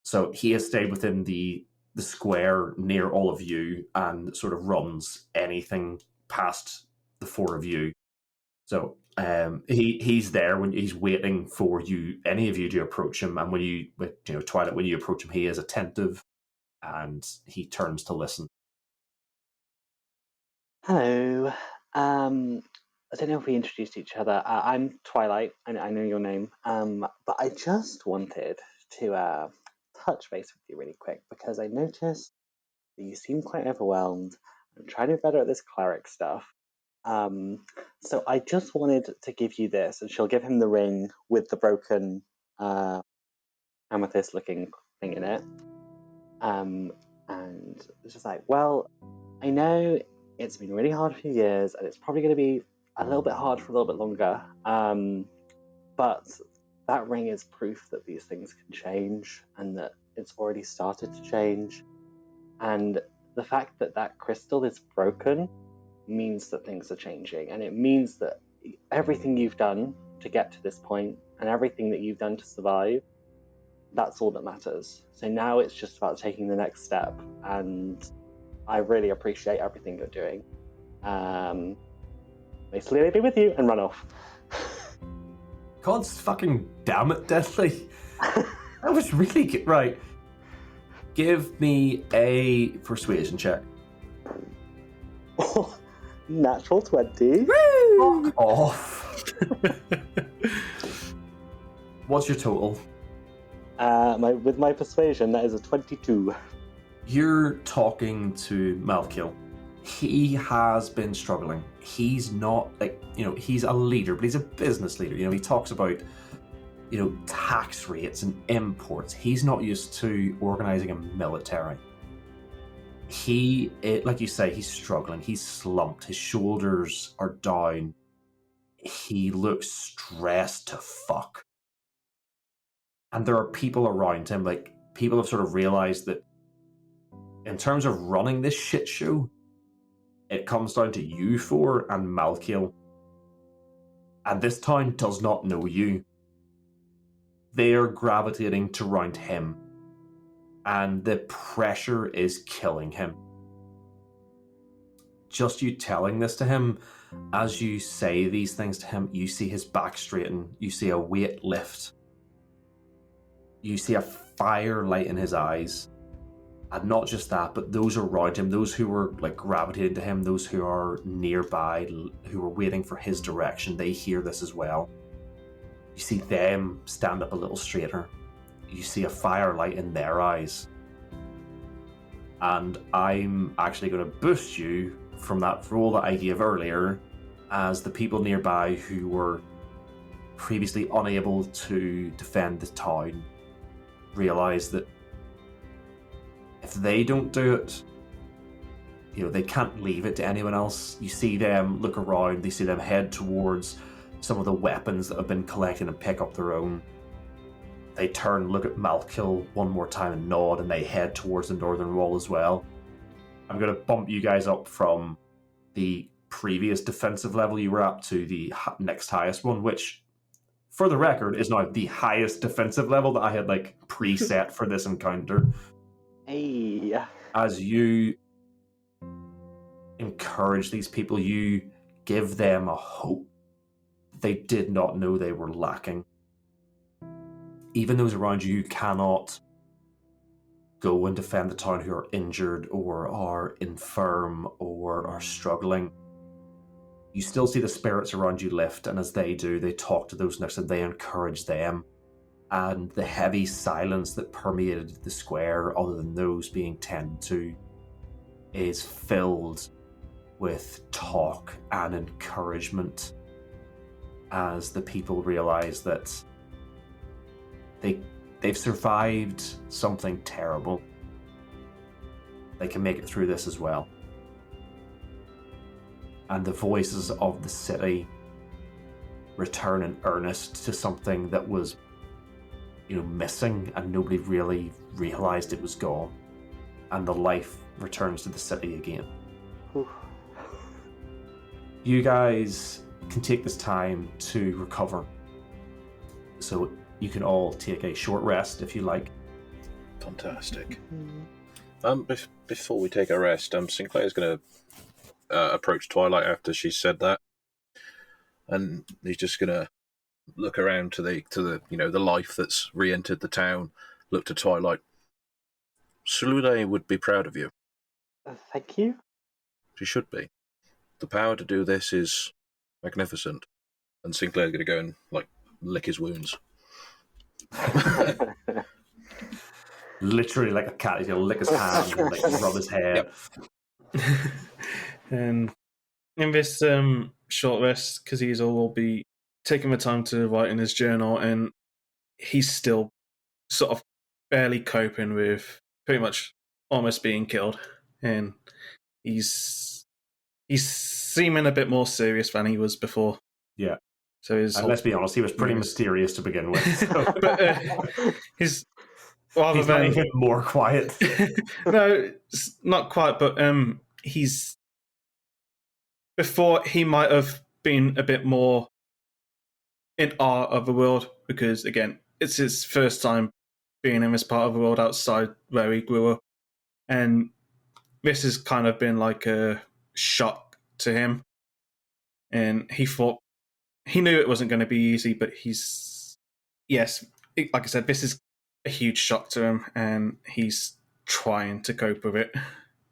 So he has stayed within the square near all of you and sort of runs anything past the four of you. So he's there when he's waiting for any of you to approach him. And when Twilight, when you approach him, he is attentive and he turns to listen. Hello. I don't know if we introduced each other. I'm Twilight. I know your name. But I just wanted to touch base with you really quick because I noticed that you seem quite overwhelmed. I'm trying to be better at this cleric stuff. So I just wanted to give you this, and she'll give him the ring with the broken amethyst-looking thing in it. And it's just like, well, I know it's been really hard for years, and it's probably going to be a little bit hard for a little bit longer. But that ring is proof that these things can change, and that it's already started to change. And the fact that that crystal is broken means that things are changing, and it means that everything you've done to get to this point, and everything that you've done to survive, that's all that matters. So now it's just about taking the next step, and I really appreciate everything you're doing. Basically, I'll be with you and run off. God fucking damn it, Deathly. That was really good. Right. Give me a persuasion check. Natural 20. Woo! Fuck off. What's your total? With my persuasion, that is a 22. You're talking to Malkiel. He has been struggling. He's not he's a leader, but he's a business leader. He talks about tax rates and imports. He's not used to organizing a military. Like you say, he's struggling. He's slumped. His shoulders are down. He looks stressed to fuck. And there are people around him, like people have sort of realized that in terms of running this shit show, it comes down to you four and Malkiel. And this town does not know you. They are gravitating to around him. And the pressure is killing him. Just you telling this to him, as you say these things to him, you see his back straighten, you see a weight lift. You see a fire light in his eyes. And not just that, but those around him, those who were like gravitating to him, those who are nearby, who are waiting for his direction, they hear this as well. You see them stand up a little straighter. You see a firelight in their eyes. And I'm actually going to boost you from that roll that I gave earlier, as the people nearby who were previously unable to defend the town realize that if they don't do it, they can't leave it to anyone else. You see them look around, they see them head towards some of the weapons that have been collected and pick up their own. They turn, look at Malkill one more time and nod, and they head towards the northern wall as well. I'm going to bump you guys up from the previous defensive level you were at to the next highest one, which, for the record, is now the highest defensive level that I had preset for this encounter. Hey. As you encourage these people, you give them a hope they did not know they were lacking. Even those around you who cannot go and defend the town, who are injured or are infirm or are struggling, you still see the spirits around you lift, and as they do, they talk to those next to them, they encourage them. And the heavy silence that permeated the square, other than those being tended to, is filled with talk and encouragement as the people realize that they've survived something terrible. They can make it through this as well. And the voices of the city return in earnest to something that was missing, and nobody really realized it was gone. And the life returns to the city again. Oof. You guys can take this time to recover. So you can all take a short rest if you like. Fantastic. Before we take a rest, Sinclair's going to approach Twilight after she said that, and he's just going to look around to the the life that's re-entered the town. Look to Twilight. Salude would be proud of you. Thank you. She should be. The power to do this is magnificent. And Sinclair's going to go and lick his wounds. Literally like a cat, he's going to lick his hand and rub his head. Yep. And in this short rest, Kazizal will be taking the time to write in his journal, and he's still sort of barely coping with pretty much almost being killed, and he's seeming a bit more serious than he was before. Yeah. So and let's be honest, he was pretty mysterious to begin with. So. But he's rather he's than not even more quiet. No, it's not quite. But he's before he might have been a bit more in awe of the world, because again, it's his first time being in this part of the world outside where he grew up, and this has kind of been like a shock to him. And he knew it wasn't going to be easy, but like I said, this is a huge shock to him, and he's trying to cope with it.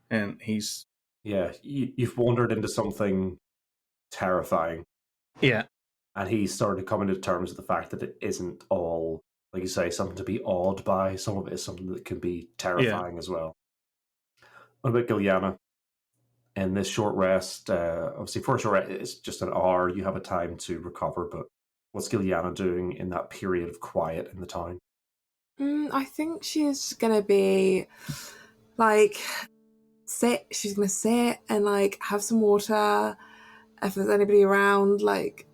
And you've wandered into something terrifying. Yeah. And he's started to come into terms with the fact that it isn't all, like you say, something to be awed by. Some of it is something that can be terrifying as well. What about Giuliana? In this short rest, obviously for a short rest, it's just an hour, you have a time to recover, but what's Giuliana doing in that period of quiet in the town? I think she's going to be, sit. She's going to sit and, have some water. If there's anybody around,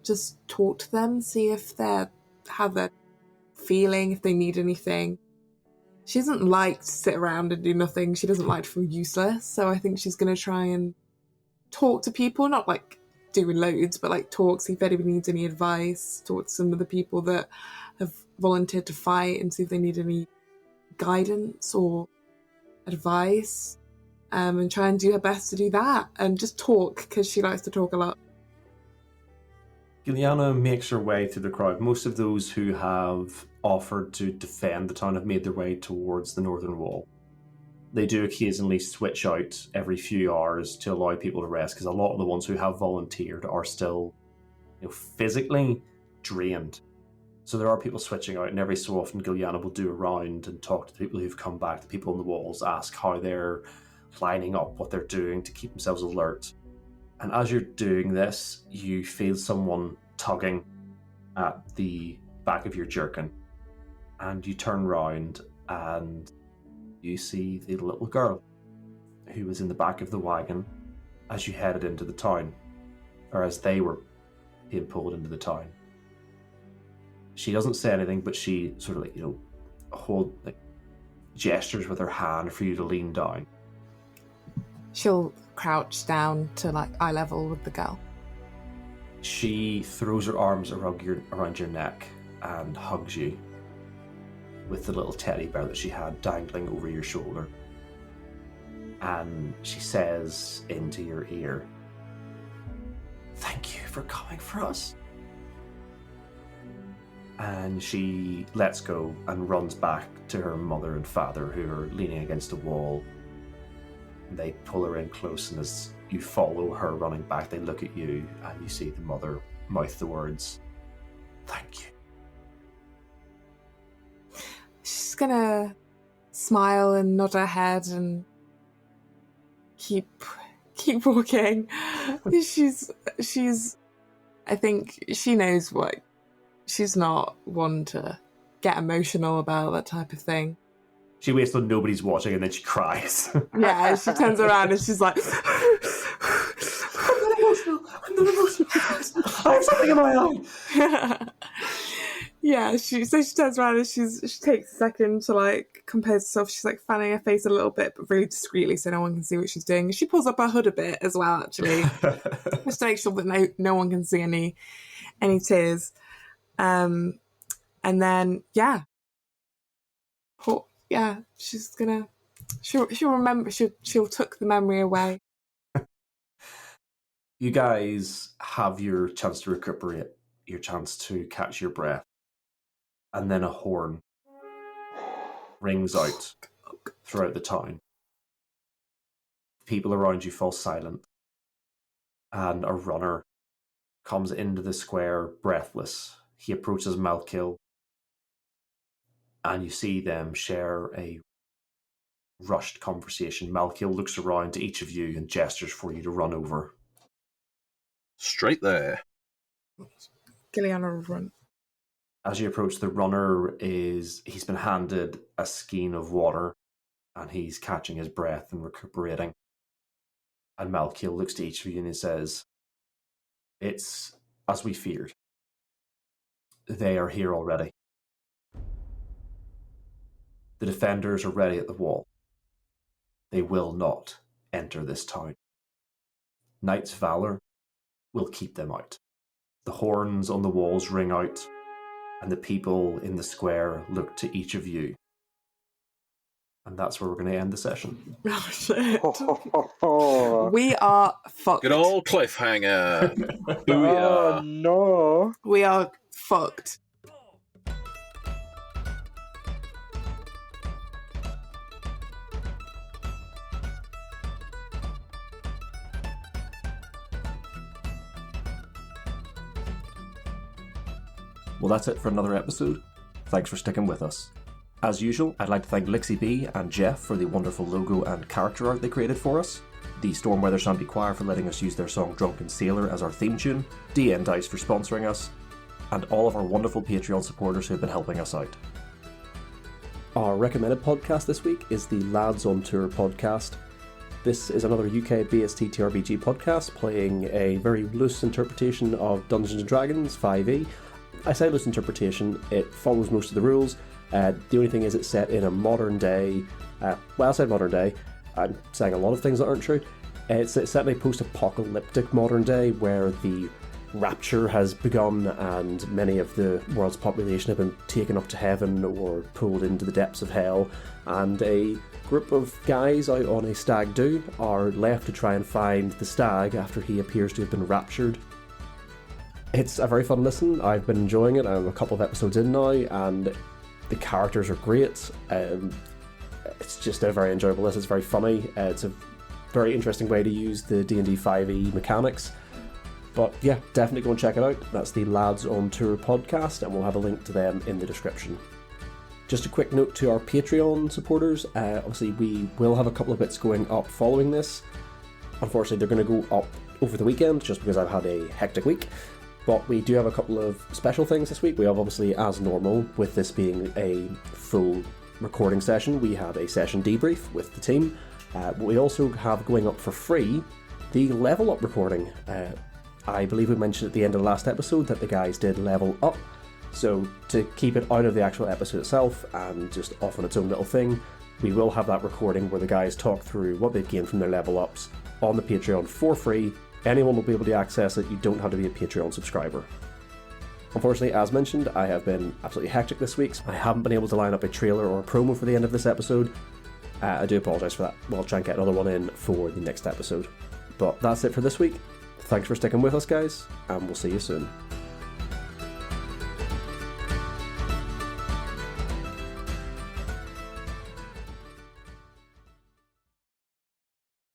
just talk to them, see if how they're feeling, if they need anything. She doesn't like to sit around and do nothing. She doesn't like to feel useless. So I think she's going to try and talk to people, not doing loads, but talk, see if anybody needs any advice, talk to some of the people that have volunteered to fight and see if they need any guidance or advice, and try and do her best to do that and just talk, because she likes to talk a lot. Giuliana makes her way through the crowd. Most of those who have offered to defend the town have made their way towards the northern wall. They do occasionally switch out every few hours to allow people to rest, because a lot of the ones who have volunteered are still, physically drained. So there are people switching out, and every so often Giuliana will do a round and talk to the people who've come back, the people on the walls, ask how they're lining up, what they're doing to keep themselves alert. And as you're doing this, you feel someone tugging at the back of your jerkin, and you turn round and you see the little girl who was in the back of the wagon as you headed into the town, or as they were being pulled into the town. She doesn't say anything, but she sort of gestures with her hand for you to lean down. She'll crouch down to eye level with the girl. She throws her arms around your neck and hugs you with the little teddy bear that she had dangling over your shoulder. And she says into your ear, "Thank you for coming for us." And she lets go and runs back to her mother and father, who are leaning against a wall. They pull her in close, and as you follow her running back, they look at you, and you see the mother mouth the words, "Thank you." She's gonna smile and nod her head and keep walking. She's I think she knows what. She's not one to get emotional about that type of thing. She waits till nobody's watching, and then she cries. Yeah, she turns around and she's like, I'm not emotional. I have something in my eye. Yeah, she turns around and she takes a second to compose herself. She's fanning her face a little bit, but really discreetly, so no one can see what she's doing. She pulls up her hood a bit as well, actually, just to make sure that no one can see any tears. And then she's gonna she'll remember, she'll tuck the memory away. You guys have your chance to recuperate, your chance to catch your breath, and then a horn rings out throughout the town. People around you fall silent, and a runner comes into the square breathless. He approaches Malkiel, and you see them share a rushed conversation. Malkiel looks around to each of you and gestures for you to run over. Straight there. Giuliana will run. As you approach, the runner he's been handed a skein of water, and he's catching his breath and recuperating. And Malkiel looks to each of you and he says, "It's as we feared. They are here already. The defenders are ready at the wall. They will not enter this town. Knight's valor will keep them out." The horns on the walls ring out, and the people in the square look to each of you. And that's where we're going to end the session. Oh, shit. We are fucked. Good old cliffhanger. Oh Booyah. no! We are fucked. Well, that's it for another episode. Thanks for sticking with us. As usual, I'd like to thank Lixie B and Jeff for the wonderful logo and character art they created for us, the Stormweather Shanty Choir for letting us use their song Drunken Sailor as our theme tune, DN Dice for sponsoring us, and all of our wonderful Patreon supporters who have been helping us out. Our recommended podcast this week is the Lads on Tour podcast. This is another UK-based TTRPG podcast playing a very loose interpretation of Dungeons & Dragons 5e. I say loose interpretation, it follows most of the rules. The only thing is it's set in a modern day, I said modern day, I'm saying a lot of things that aren't true. It's set in a post-apocalyptic modern day where the rapture has begun and many of the world's population have been taken up to heaven or pulled into the depths of hell, and a group of guys out on a stag do are left to try and find the stag after he appears to have been raptured. It's a very fun listen. I've been enjoying it. I'm a couple of episodes in now, and The characters are great. It's just a very enjoyable list. It's very funny. It's a very interesting way to use the D&D 5e mechanics. But yeah, definitely go and check it out. That's the Lads on Tour podcast, and we'll have a link to them in the description. Just a quick note to our Patreon supporters. Obviously, we will have a couple of bits going up following this. Unfortunately, they're going to go up over the weekend, just because I've had a hectic week. But we do have a couple of special things this week. We have, obviously, as normal, with this being a full recording session, we have a session debrief with the team. But we also have going up for free the level up recording. I believe we mentioned at the end of the last episode that the guys did level up. So to keep it out of the actual episode itself and just off on its own little thing, we will have that recording where the guys talk through what they've gained from their level ups on the Patreon for free. Anyone will be able to access it. You don't have to be a Patreon subscriber. Unfortunately, as mentioned, I have been absolutely hectic this week, so I haven't been able to line up a trailer or a promo for the end of this episode. I do apologise for that. We'll try and get another one in for the next episode. But that's it for this week. Thanks for sticking with us, guys, and we'll see you soon.